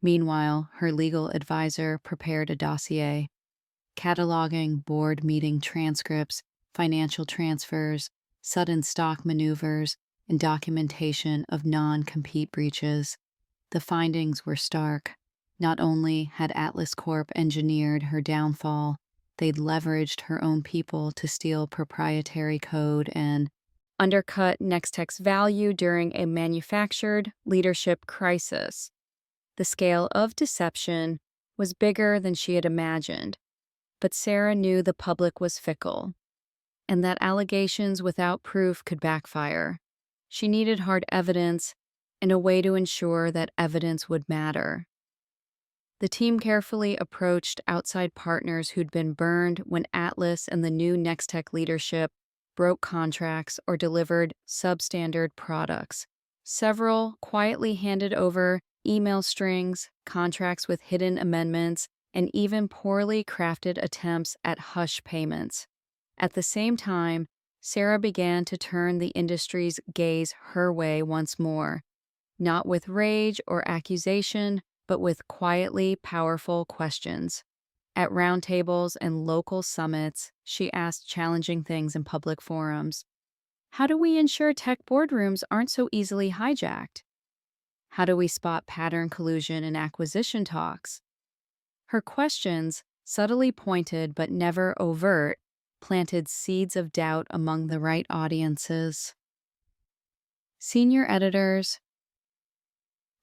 Meanwhile, her legal advisor prepared a dossier, cataloging board meeting transcripts, financial transfers, sudden stock maneuvers, and documentation of non-compete breaches. The findings were stark. Not only had Atlas Corp engineered her downfall, they'd leveraged her own people to steal proprietary code and undercut NexTech's value during a manufactured leadership crisis. The scale of deception was bigger than she had imagined, but Sarah knew the public was fickle, and that allegations without proof could backfire. She needed hard evidence and a way to ensure that evidence would matter. The team carefully approached outside partners who'd been burned when Atlas and the new NexTech leadership broke contracts or delivered substandard products. Several quietly handed over email strings, contracts with hidden amendments, and even poorly crafted attempts at hush payments. At the same time, Sarah began to turn the industry's gaze her way once more, not with rage or accusation, but with quietly powerful questions. At roundtables and local summits, she asked challenging things in public forums. How do we ensure tech boardrooms aren't so easily hijacked? How do we spot pattern collusion in acquisition talks? Her questions, subtly pointed but never overt, planted seeds of doubt among the right audiences. Senior editors,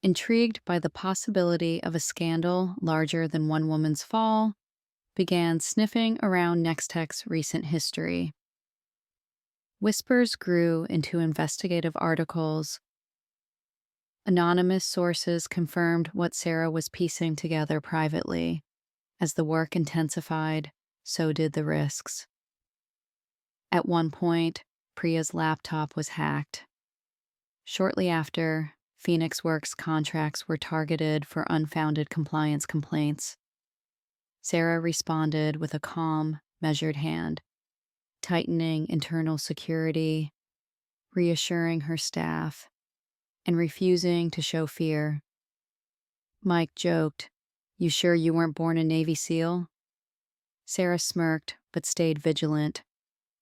intrigued by the possibility of a scandal larger than one woman's fall, began sniffing around NexTech's recent history. Whispers grew into investigative articles. Anonymous sources confirmed what Sarah was piecing together privately. As the work intensified, so did the risks. At one point, Priya's laptop was hacked. Shortly after, PhoenixWorks contracts were targeted for unfounded compliance complaints. Sarah responded with a calm, measured hand, tightening internal security, reassuring her staff, and refusing to show fear. Mike joked, "You sure you weren't born a Navy SEAL?" Sarah smirked but stayed vigilant.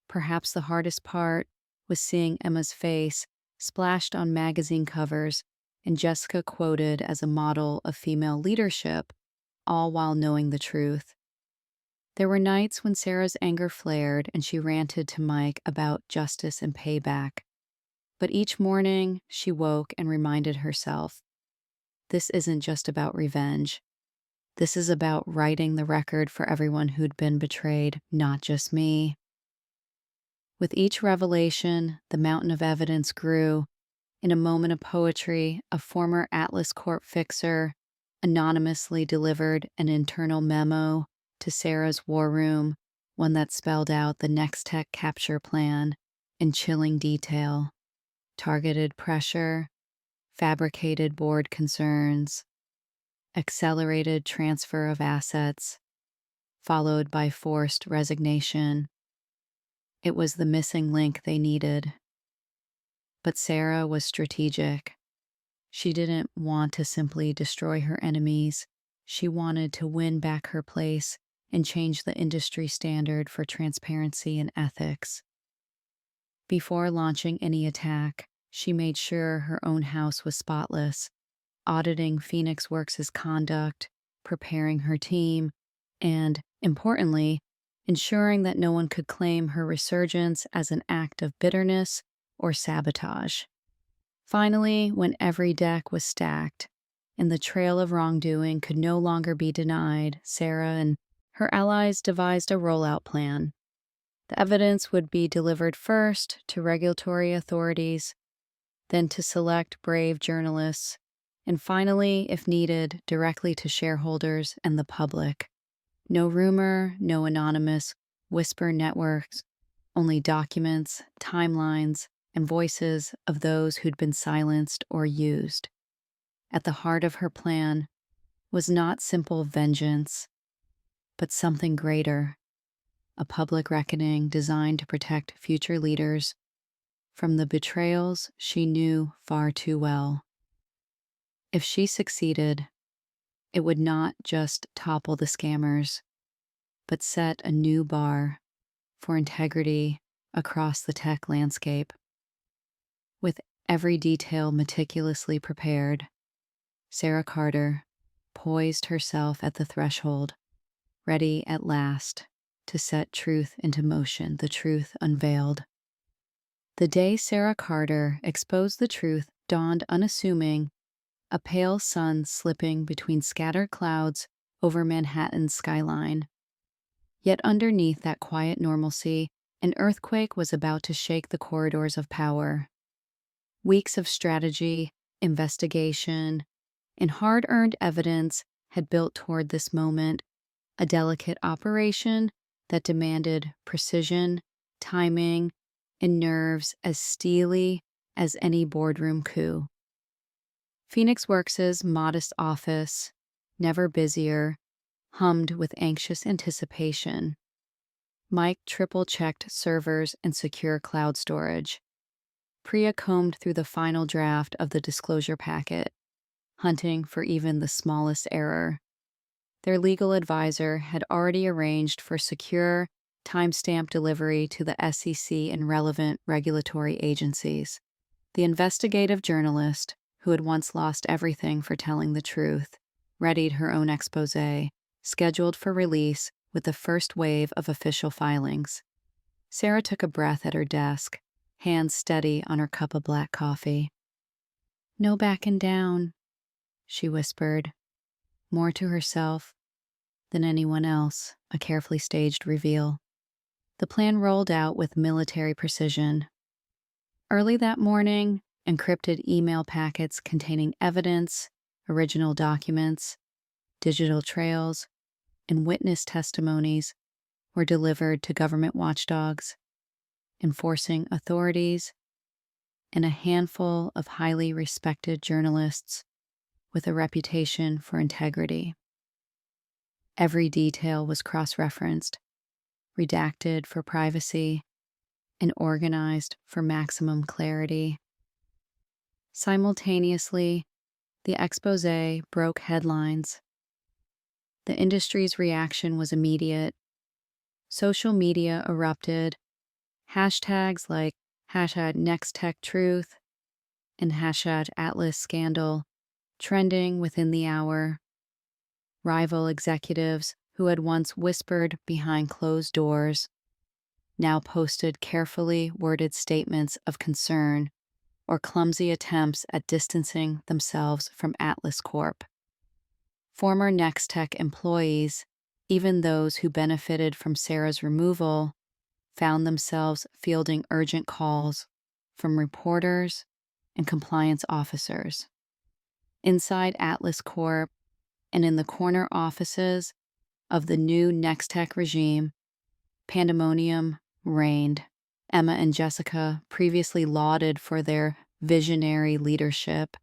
Perhaps the hardest part was seeing Emma's face splashed on magazine covers and Jessica quoted as a model of female leadership, all while knowing the truth. There were nights when Sarah's anger flared and she ranted to Mike about justice and payback. But each morning, she woke and reminded herself, this isn't just about revenge. This is about righting the record for everyone who'd been betrayed, not just me. With each revelation, the mountain of evidence grew. In a moment of poetry, a former Atlas Corp fixer anonymously delivered an internal memo to Sarah's war room, one that spelled out the NexTech capture plan in chilling detail. Targeted pressure, fabricated board concerns, accelerated transfer of assets, followed by forced resignation. It was the missing link they needed. But Sarah was strategic. She didn't want to simply destroy her enemies. She wanted to win back her place and change the industry standard for transparency and ethics. Before launching any attack, she made sure her own house was spotless, auditing PhoenixWorks' conduct, preparing her team, and, importantly, ensuring that no one could claim her resurgence as an act of bitterness or sabotage. Finally, when every deck was stacked and the trail of wrongdoing could no longer be denied, Sarah and her allies devised a rollout plan. The evidence would be delivered first to regulatory authorities, then to select brave journalists, and finally, if needed, directly to shareholders and the public. No rumor, no anonymous whisper networks, only documents, timelines, and voices of those who'd been silenced or used. At the heart of her plan was not simple vengeance, but something greater, a public reckoning designed to protect future leaders from the betrayals she knew far too well. If she succeeded, it would not just topple the scammers, but set a new bar for integrity across the tech landscape. With every detail meticulously prepared, Sarah Carter poised herself at the threshold, ready at last to set truth into motion, the truth unveiled. The day Sarah Carter exposed the truth dawned unassuming, a pale sun slipping between scattered clouds over Manhattan's skyline. Yet underneath that quiet normalcy, an earthquake was about to shake the corridors of power. Weeks of strategy, investigation, and hard-earned evidence had built toward this moment, a delicate operation that demanded precision, timing, and nerves as steely as any boardroom coup. PhoenixWorks' modest office, never busier, hummed with anxious anticipation. Mike triple-checked servers and secure cloud storage. Priya combed through the final draft of the disclosure packet, hunting for even the smallest error. Their legal advisor had already arranged for secure, time-stamped delivery to the SEC and relevant regulatory agencies. The investigative journalist, who had once lost everything for telling the truth, readied her own exposé, scheduled for release with the first wave of official filings. Sarah took a breath at her desk, hands steady on her cup of black coffee. "No backing down," she whispered, more to herself than anyone else, a carefully staged reveal. The plan rolled out with military precision. Early that morning, encrypted email packets containing evidence, original documents, digital trails, and witness testimonies were delivered to government watchdogs, enforcing authorities, and a handful of highly respected journalists with a reputation for integrity. Every detail was cross-referenced, redacted for privacy, and organized for maximum clarity. Simultaneously, the expose broke headlines. The industry's reaction was immediate. Social media erupted. Hashtags like #NexTechTruth and #AtlasScandal trending within the hour. Rival executives who had once whispered behind closed doors now posted carefully worded statements of concern or clumsy attempts at distancing themselves from Atlas Corp. Former NexTech employees, even those who benefited from Sarah's removal, found themselves fielding urgent calls from reporters and compliance officers. Inside Atlas Corp and in the corner offices of the new NexTech regime, pandemonium reigned. Emma and Jessica, previously lauded for their visionary leadership,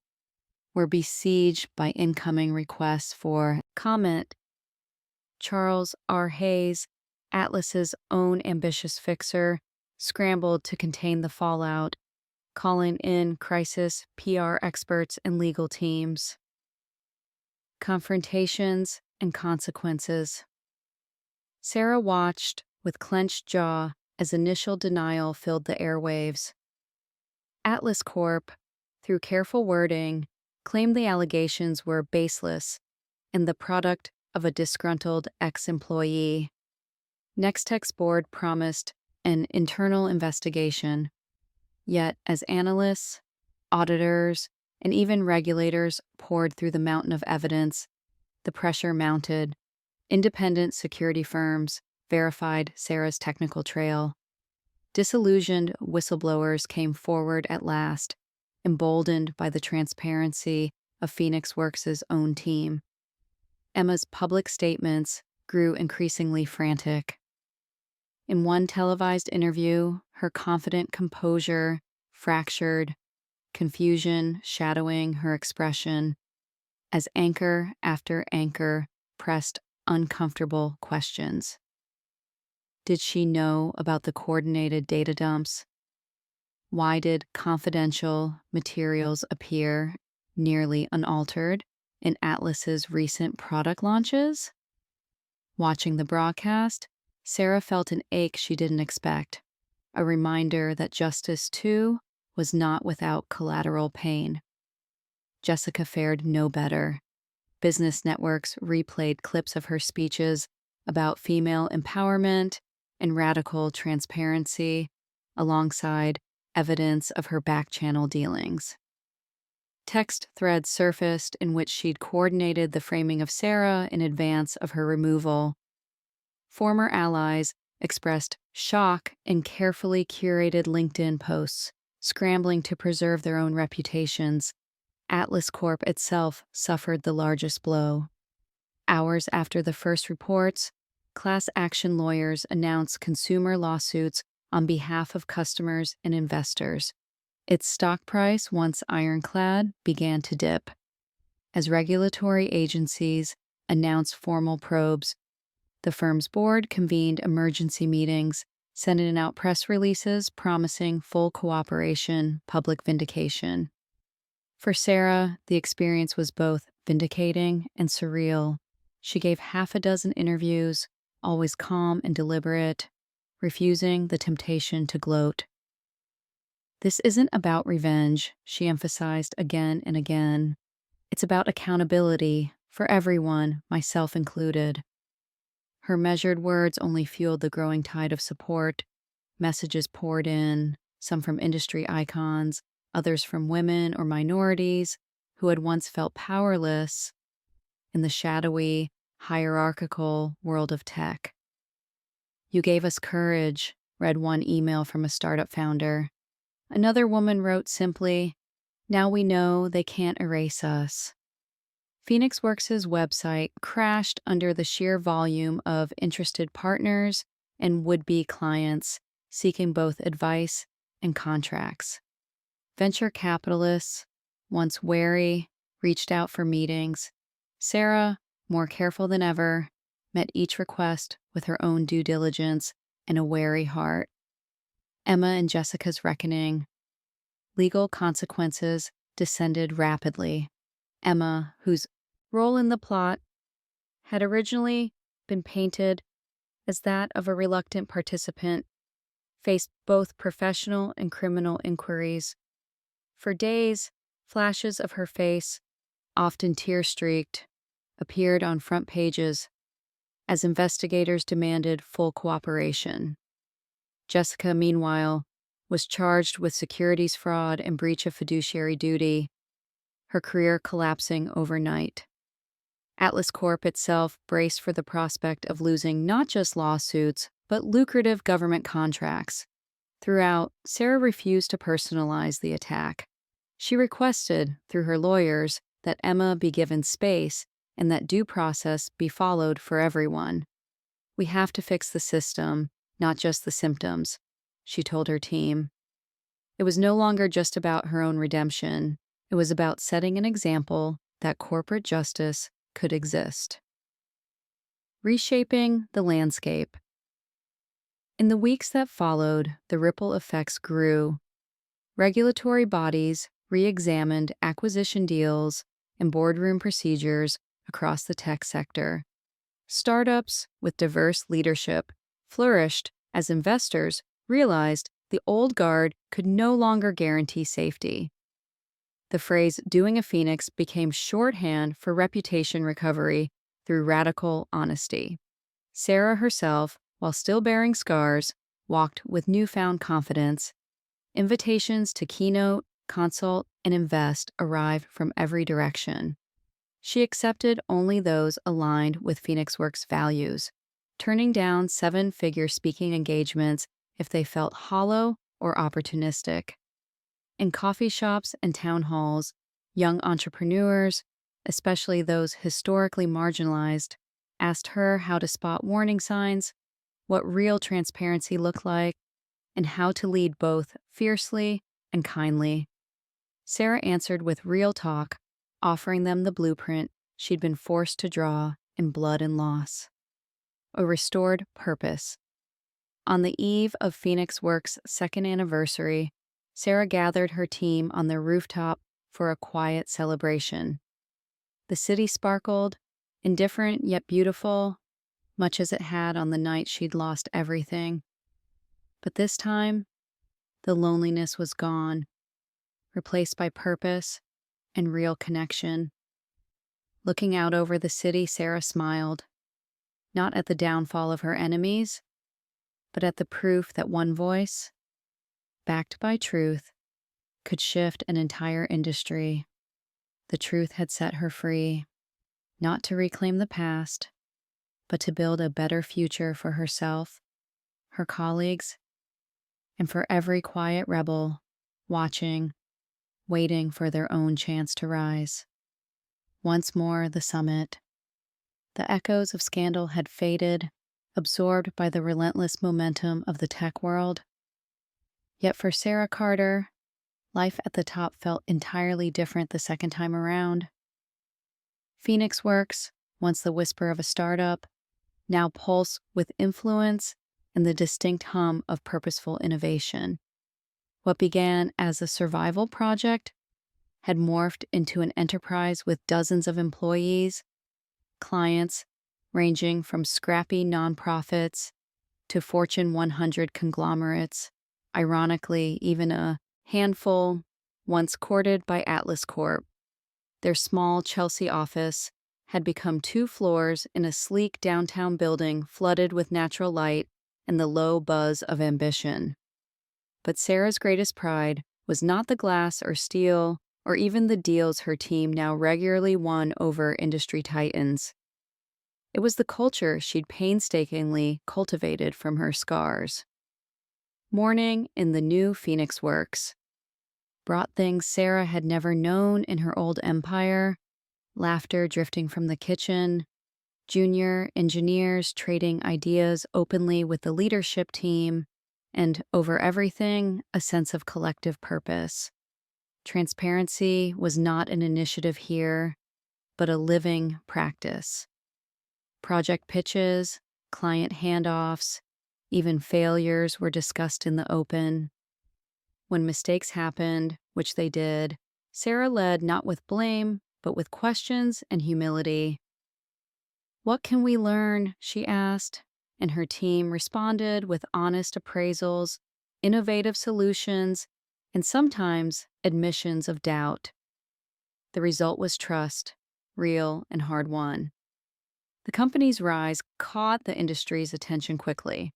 were besieged by incoming requests for comment. Charles R. Hayes, Atlas's own ambitious fixer, scrambled to contain the fallout, calling in crisis PR experts and legal teams. Confrontations and consequences. Sarah watched with clenched jaw as initial denial filled the airwaves. Atlas Corp, through careful wording, claimed the allegations were baseless and the product of a disgruntled ex-employee. NexTech's board promised an internal investigation. Yet, as analysts, auditors, and even regulators poured through the mountain of evidence, the pressure mounted. Independent security firms verified Sarah's technical trail. Disillusioned whistleblowers came forward at last, emboldened by the transparency of PhoenixWorks' own team. Emma's public statements grew increasingly frantic. In one televised interview, her confident composure fractured, confusion shadowing her expression, as anchor after anchor pressed uncomfortable questions. Did she know about the coordinated data dumps? Why did confidential materials appear nearly unaltered in Atlas's recent product launches? Watching the broadcast, Sarah felt an ache she didn't expect, a reminder that justice, too, was not without collateral pain. Jessica fared no better. Business networks replayed clips of her speeches about female empowerment and radical transparency, alongside evidence of her back-channel dealings. Text threads surfaced in which she'd coordinated the framing of Sarah in advance of her removal. Former allies expressed shock in carefully curated LinkedIn posts, scrambling to preserve their own reputations. Atlas Corp itself suffered the largest blow. Hours after the first reports, class action lawyers announced consumer lawsuits on behalf of customers and investors. Its stock price, once ironclad, began to dip. As regulatory agencies announced formal probes, the firm's board convened emergency meetings, sending out press releases promising full cooperation, public vindication. For Sarah, the experience was both vindicating and surreal. She gave half a dozen interviews, always calm and deliberate, refusing the temptation to gloat. This isn't about revenge, she emphasized again and again. It's about accountability for everyone, myself included. Her measured words only fueled the growing tide of support. Messages poured in, some from industry icons, others from women or minorities who had once felt powerless in the shadowy, hierarchical world of tech. "You gave us courage," read one email from a startup founder. Another woman wrote simply, "Now we know they can't erase us." PhoenixWorks' website crashed under the sheer volume of interested partners and would-be clients seeking both advice and contracts. Venture capitalists, once wary, reached out for meetings. Sarah, more careful than ever, met each request with her own due diligence and a wary heart. Emma and Jessica's reckoning. Legal consequences descended rapidly. Emma, whose role in the plot had originally been painted as that of a reluctant participant, faced both professional and criminal inquiries. For days, flashes of her face, often tear-streaked, appeared on front pages as investigators demanded full cooperation. Jessica, meanwhile, was charged with securities fraud and breach of fiduciary duty, her career collapsing overnight. Atlas Corp itself braced for the prospect of losing not just lawsuits, but lucrative government contracts. Throughout, Sarah refused to personalize the attack. She requested, through her lawyers, that Emma be given space and that due process be followed for everyone. "We have to fix the system, not just the symptoms," she told her team. It was no longer just about her own redemption. It was about setting an example that corporate justice could exist. Reshaping the landscape. In the weeks that followed, the ripple effects grew. Regulatory bodies re-examined acquisition deals and boardroom procedures across the tech sector. Startups with diverse leadership flourished as investors realized the old guard could no longer guarantee safety. The phrase "doing a Phoenix" became shorthand for reputation recovery through radical honesty. Sarah herself, while still bearing scars, walked with newfound confidence. Invitations to keynote, consult, and invest arrived from every direction. She accepted only those aligned with PhoenixWorks' values, turning down seven-figure speaking engagements if they felt hollow or opportunistic. In coffee shops and town halls, young entrepreneurs, especially those historically marginalized, asked her how to spot warning signs, what real transparency looked like, and how to lead both fiercely and kindly. Sarah answered with real talk, offering them the blueprint she'd been forced to draw in blood and loss. A restored purpose. On the eve of PhoenixWorks' second anniversary, Sarah gathered her team on their rooftop for a quiet celebration. The city sparkled, indifferent yet beautiful, much as it had on the night she'd lost everything. But this time, the loneliness was gone, replaced by purpose and real connection. Looking out over the city, Sarah smiled, not at the downfall of her enemies, but at the proof that one voice, backed by truth, could shift an entire industry. The truth had set her free, not to reclaim the past, but to build a better future for herself, her colleagues, and for every quiet rebel watching, waiting for their own chance to rise. Once more, the summit. The echoes of scandal had faded, absorbed by the relentless momentum of the tech world. Yet for Sarah Carter, life at the top felt entirely different the second time around. PhoenixWorks, once the whisper of a startup, now pulsed with influence and the distinct hum of purposeful innovation. What began as a survival project had morphed into an enterprise with dozens of employees, clients ranging from scrappy nonprofits to Fortune 100 conglomerates, ironically, even a handful once courted by Atlas Corp. Their small Chelsea office had become 2 floors in a sleek downtown building flooded with natural light and the low buzz of ambition. But Sarah's greatest pride was not the glass or steel or even the deals her team now regularly won over industry titans. It was the culture she'd painstakingly cultivated from her scars. Morning in the new PhoenixWorks brought things Sarah had never known in her old empire: laughter drifting from the kitchen, junior engineers trading ideas openly with the leadership team, and over everything, a sense of collective purpose. Transparency was not an initiative here, but a living practice. Project pitches, client handoffs, even failures were discussed in the open. When mistakes happened, which they did, Sarah led not with blame, but with questions and humility. "What can we learn?" she asked, and her team responded with honest appraisals, innovative solutions, and sometimes admissions of doubt. The result was trust, real and hard-won. The company's rise caught the industry's attention quickly.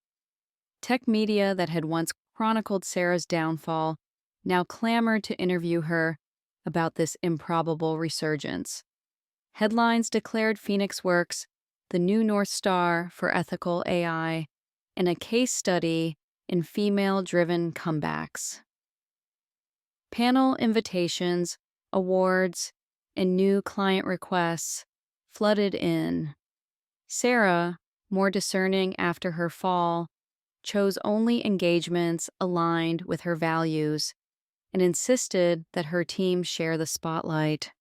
Tech media that had once chronicled Sarah's downfall now clamored to interview her about this improbable resurgence. Headlines declared PhoenixWorks the new North Star for ethical AI and a case study in female-driven comebacks. Panel invitations, awards, and new client requests flooded in. Sarah, more discerning after her fall, chose only engagements aligned with her values and insisted that her team share the spotlight.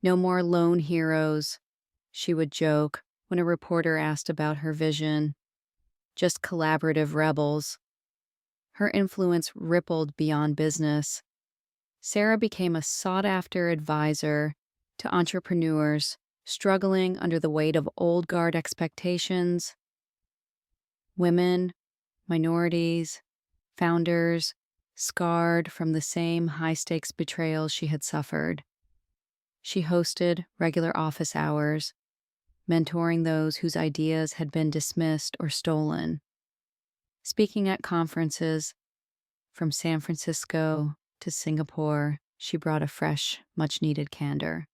"No more lone heroes," she would joke when a reporter asked about her vision. "Just collaborative rebels." Her influence rippled beyond business. Sarah became a sought-after advisor to entrepreneurs struggling under the weight of old guard expectations. Women, minorities, founders, scarred from the same high-stakes betrayals she had suffered. She hosted regular office hours, mentoring those whose ideas had been dismissed or stolen. Speaking at conferences, from San Francisco to Singapore, she brought a fresh, much-needed candor.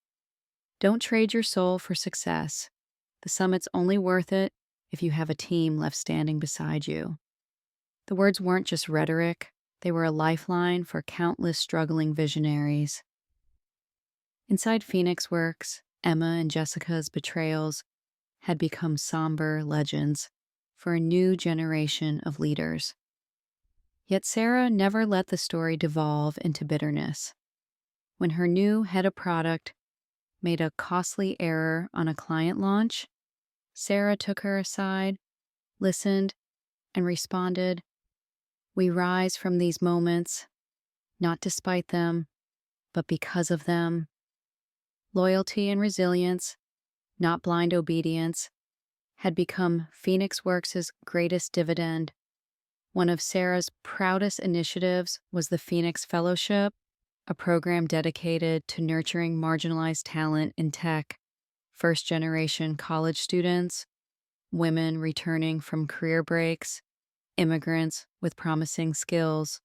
Don't trade your soul for success. The summit's only worth it if you have a team left standing beside you. The words weren't just rhetoric, they were a lifeline for countless struggling visionaries. Inside PhoenixWorks, Emma and Jessica's betrayals had become somber legends for a new generation of leaders. Yet Sarah never let the story devolve into bitterness. When her new head of product made a costly error on a client launch, Sarah took her aside, listened, and responded, "We rise from these moments, not despite them, but because of them." Loyalty and resilience, not blind obedience, had become PhoenixWorks' greatest dividend. One of Sarah's proudest initiatives was the Phoenix Fellowship, a program dedicated to nurturing marginalized talent in tech, first-generation college students, women returning from career breaks, immigrants with promising skills,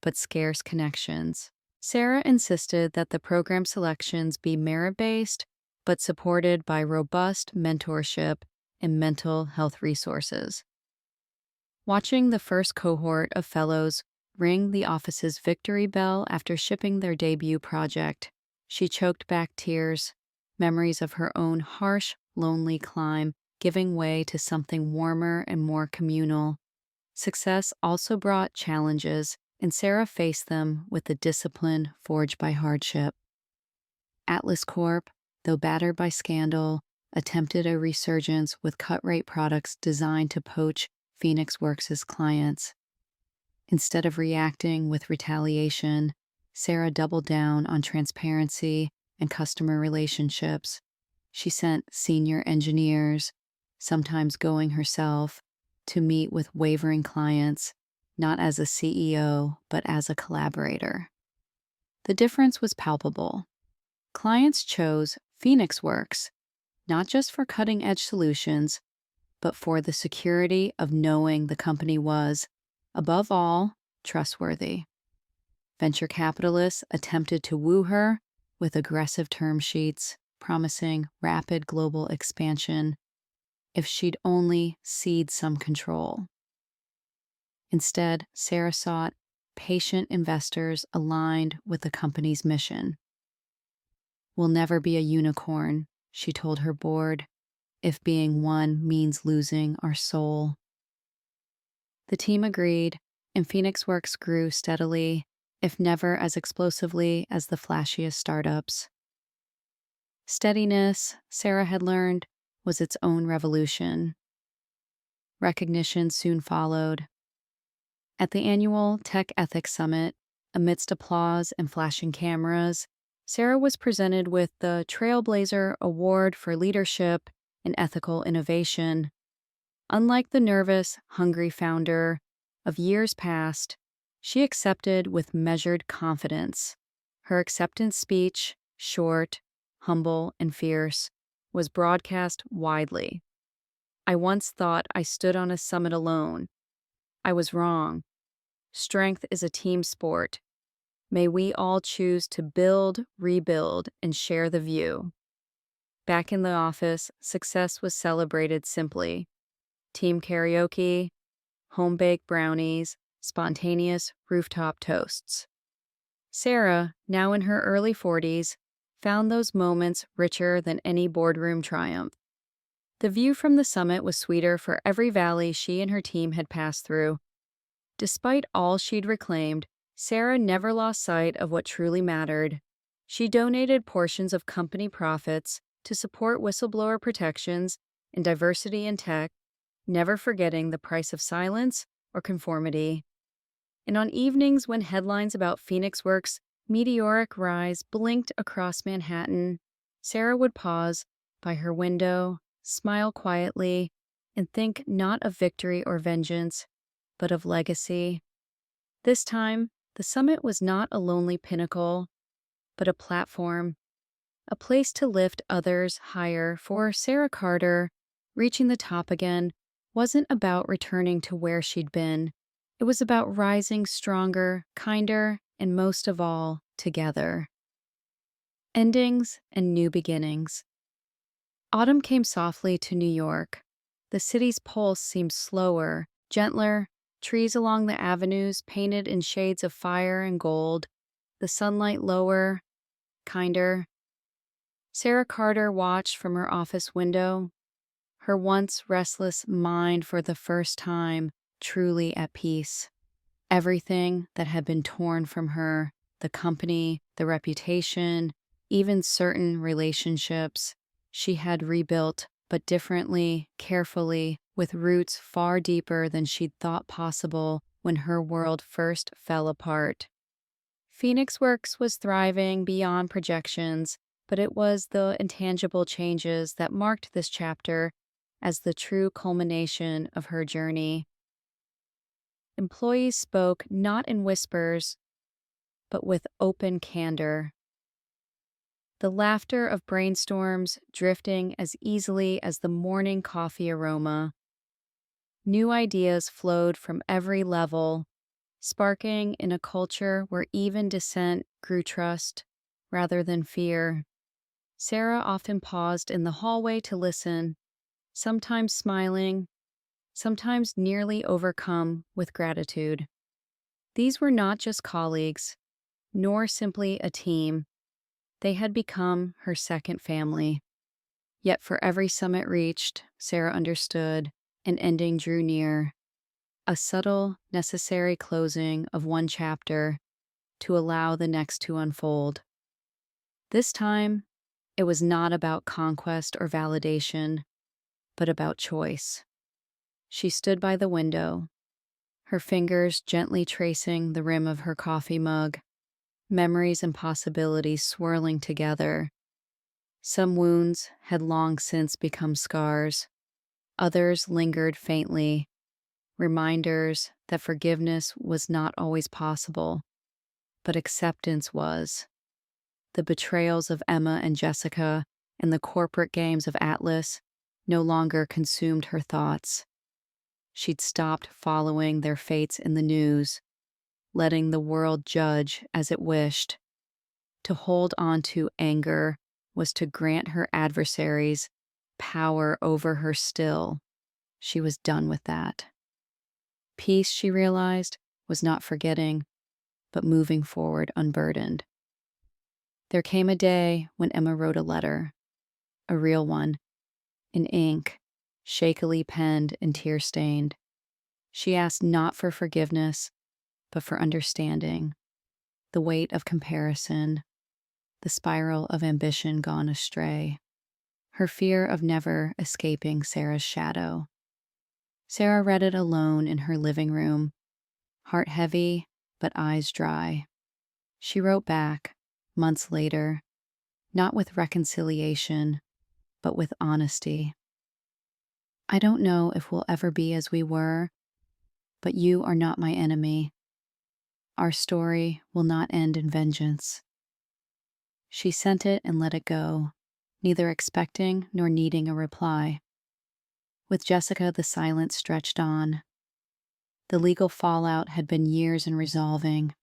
but scarce connections. Sarah insisted that the program selections be merit-based, but supported by robust mentorship and mental health resources. Watching the first cohort of fellows ring the office's victory bell after shipping their debut project, she choked back tears, memories of her own harsh, lonely climb giving way to something warmer and more communal. Success also brought challenges, and Sarah faced them with the discipline forged by hardship. Atlas Corp, though battered by scandal, attempted a resurgence with cut-rate products designed to poach PhoenixWorks' clients. Instead of reacting with retaliation, Sarah doubled down on transparency and customer relationships. She sent senior engineers, sometimes going herself, to meet with wavering clients, not as a CEO, but as a collaborator. The difference was palpable. Clients chose PhoenixWorks, not just for cutting-edge solutions, but for the security of knowing the company was, above all, trustworthy. Venture capitalists attempted to woo her with aggressive term sheets, promising rapid global expansion if she'd only cede some control. Instead, Sarah sought patient investors aligned with the company's mission. "We'll never be a unicorn," she told her board, "if being one means losing our soul." The team agreed, and PhoenixWorks grew steadily, if never as explosively as the flashiest startups. Steadiness, Sarah had learned, was its own revolution. Recognition soon followed. At the annual Tech Ethics Summit, amidst applause and flashing cameras, Sarah was presented with the Trailblazer Award for Leadership and Ethical Innovation. Unlike the nervous, hungry founder of years past, she accepted with measured confidence. Her acceptance speech, short, humble, and fierce, was broadcast widely. "I once thought I stood on a summit alone. I was wrong. Strength is a team sport. May we all choose to build, rebuild, and share the view." Back in the office, success was celebrated simply. Team karaoke, home-baked brownies, spontaneous rooftop toasts. Sarah, now in her early 40s, found those moments richer than any boardroom triumph. The view from the summit was sweeter for every valley she and her team had passed through. Despite all she'd reclaimed, Sarah never lost sight of what truly mattered. She donated portions of company profits to support whistleblower protections and diversity in tech, never forgetting the price of silence or conformity. And on evenings when headlines about PhoenixWorks' meteoric rise blinked across Manhattan, Sarah would pause by her window, smile quietly, and think not of victory or vengeance, but of legacy. This time, the summit was not a lonely pinnacle, but a platform, a place to lift others higher. For Sarah Carter, reaching the top again wasn't about returning to where she'd been. It was about rising stronger, kinder, and most of all, together. Endings and new beginnings. Autumn came softly to New York. The city's pulse seemed slower, gentler, trees along the avenues painted in shades of fire and gold, the sunlight lower, kinder. Sarah Carter watched from her office window, her once restless mind for the first time truly at peace. Everything that had been torn from her, the company, the reputation, even certain relationships, she had rebuilt, but differently, carefully, with roots far deeper than she'd thought possible when her world first fell apart. PhoenixWorks was thriving beyond projections, but it was the intangible changes that marked this chapter as the true culmination of her journey. Employees spoke not in whispers, but with open candor. The laughter of brainstorms drifting as easily as the morning coffee aroma. New ideas flowed from every level, sparking in a culture where even dissent grew trust rather than fear. Sarah often paused in the hallway to listen, sometimes smiling, sometimes nearly overcome with gratitude. These were not just colleagues, nor simply a team. They had become her second family. Yet for every summit reached, Sarah understood, an ending drew near. A subtle, necessary closing of one chapter to allow the next to unfold. This time, it was not about conquest or validation, but about choice. She stood by the window, her fingers gently tracing the rim of her coffee mug, memories and possibilities swirling together. Some wounds had long since become scars. Others lingered faintly, reminders that forgiveness was not always possible, but acceptance was. The betrayals of Emma and Jessica and the corporate games of Atlas no longer consumed her thoughts. She'd stopped following their fates in the news, letting the world judge as it wished. To hold on to anger was to grant her adversaries power over her still. She was done with that. Peace, she realized, was not forgetting, but moving forward unburdened. There came a day when Emma wrote a letter, a real one, in ink, shakily penned and tear-stained. She asked not for forgiveness, but for understanding. the weight of comparison, the spiral of ambition gone astray, her fear of never escaping Sarah's shadow. Sarah read it alone in her living room, heart heavy but eyes dry. She wrote back, months later, not with reconciliation, but with honesty. I don't know if we'll ever be as we were, but you are not my enemy. Our story will not end in vengeance. She sent it and let it go, neither expecting nor needing a reply. With Jessica, the silence stretched on. The legal fallout had been years in resolving.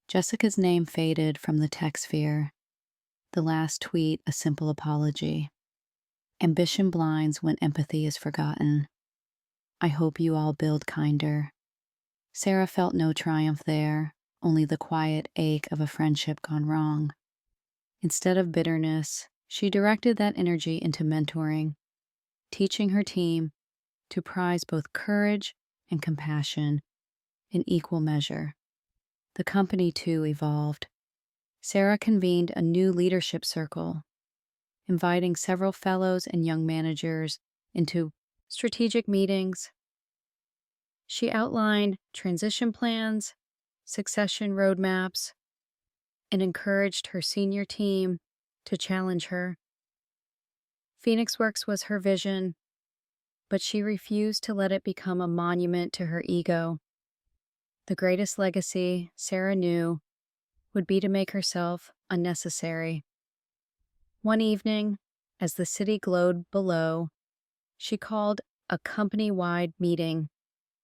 Jessica's name faded from the tech sphere. The last tweet a simple apology. Ambition blinds when empathy is forgotten. I hope you all build kinder. Sarah felt no triumph there, only the quiet ache of a friendship gone wrong. Instead of bitterness, she directed that energy into mentoring, teaching her team to prize both courage and compassion in equal measure. The company, too, evolved. Sarah convened a new leadership circle, inviting several fellows and young managers into strategic meetings. She outlined transition plans, succession roadmaps, and encouraged her senior team to challenge her. PhoenixWorks was her vision, but she refused to let it become a monument to her ego. The greatest legacy, Sarah knew, would be to make herself unnecessary. One evening, as the city glowed below, she called a company-wide meeting.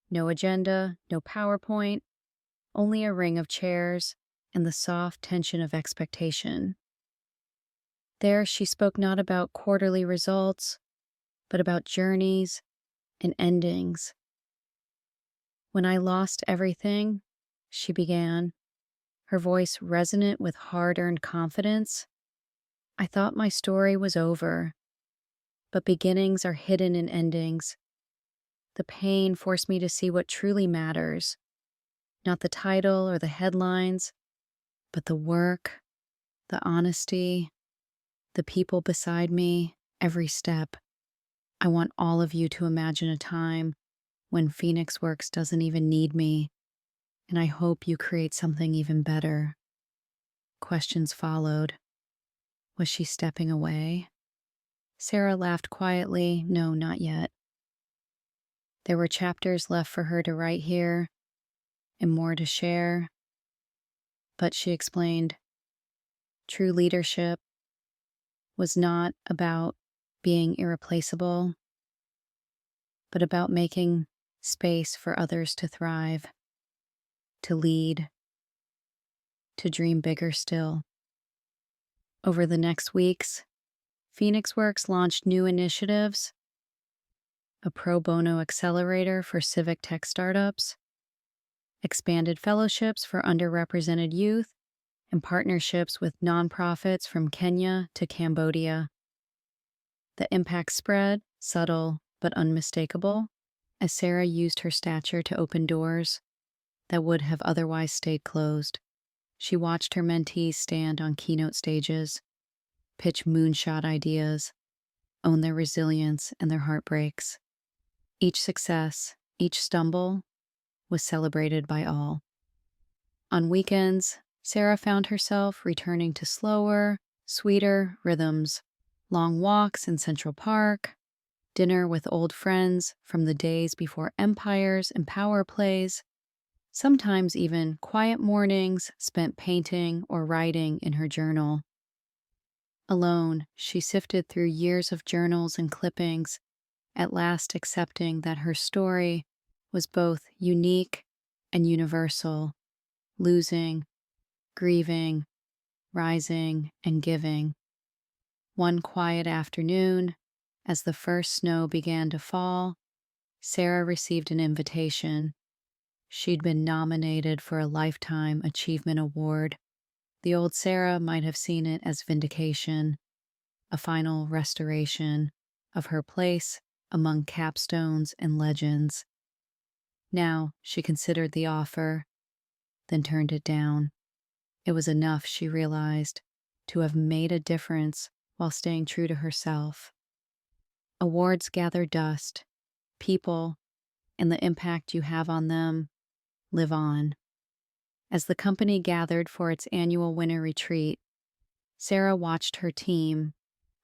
No agenda, no PowerPoint, only a ring of chairs and the soft tension of expectation. There she spoke not about quarterly results, but about journeys and endings. When I lost everything, she began, her voice resonant with hard-earned confidence, I thought my story was over, but beginnings are hidden in endings. The pain forced me to see what truly matters, not the title or the headlines, but the work, the honesty, the people beside me, every step. I want all of you to imagine a time when PhoenixWorks doesn't even need me, and I hope you create something even better. Questions followed. Was she stepping away? Sarah laughed quietly. No, not yet. There were chapters left for her to write here, and more to share. But she explained, true leadership was not about being irreplaceable, but about making space for others to thrive, to lead, to dream bigger still. Over the next weeks, PhoenixWorks launched new initiatives, a pro bono accelerator for civic tech startups, expanded fellowships for underrepresented youth, and partnerships with nonprofits from Kenya to Cambodia. The impact spread, subtle but unmistakable, as Sarah used her stature to open doors that would have otherwise stayed closed. She watched her mentees stand on keynote stages, pitch moonshot ideas, own their resilience and their heartbreaks. Each success, each stumble, was celebrated by all. On weekends, Sarah found herself returning to slower, sweeter rhythms, long walks in Central Park, dinner with old friends from the days before empires and power plays, sometimes even quiet mornings spent painting or writing in her journal. Alone, she sifted through years of journals and clippings, at last accepting that her story was both unique and universal, losing, grieving, rising, and giving. One quiet afternoon, as the first snow began to fall, Sarah received an invitation. She'd been nominated for a Lifetime Achievement Award. The old Sarah might have seen it as vindication, a final restoration of her place among capstones and legends. Now she considered the offer, then turned it down. It was enough, she realized, to have made a difference while staying true to herself. Awards gather dust. People and the impact you have on them live on. As the company gathered for its annual winter retreat, Sarah watched her team,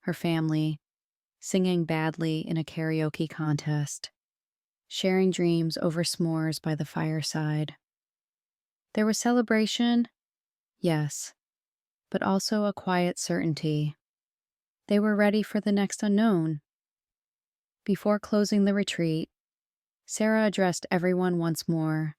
her family, singing badly in a karaoke contest, sharing dreams over s'mores by the fireside. There was celebration, yes, but also a quiet certainty. They were ready for the next unknown. Before closing the retreat, Sarah addressed everyone once more.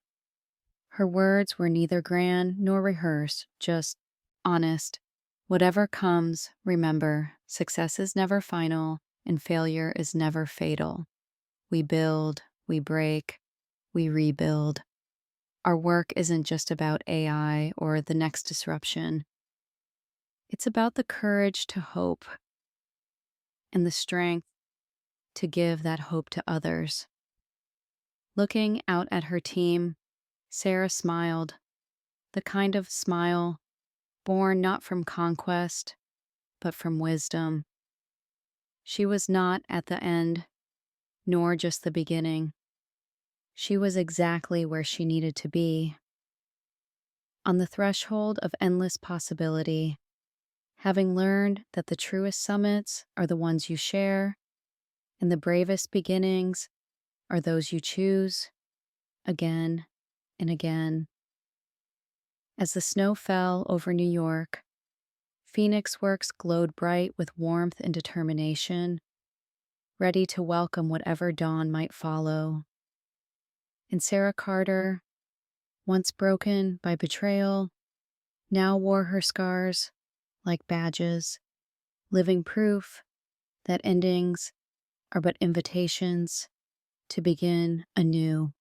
Her words were neither grand nor rehearsed, just honest. Whatever comes, remember, success is never final and failure is never fatal. We build, we break, we rebuild. Our work isn't just about AI or the next disruption. It's about the courage to hope and the strength to give that hope to others. Looking out at her team, Sarah smiled, the kind of smile born not from conquest, but from wisdom. She was not at the end, nor just the beginning. She was exactly where she needed to be, on the threshold of endless possibility, having learned that the truest summits are the ones you share, and the bravest beginnings are those you choose again and again. As the snow fell over New York, PhoenixWorks glowed bright with warmth and determination, ready to welcome whatever dawn might follow. And Sarah Carter, once broken by betrayal, now wore her scars like badges, living proof that endings are but invitations to begin anew.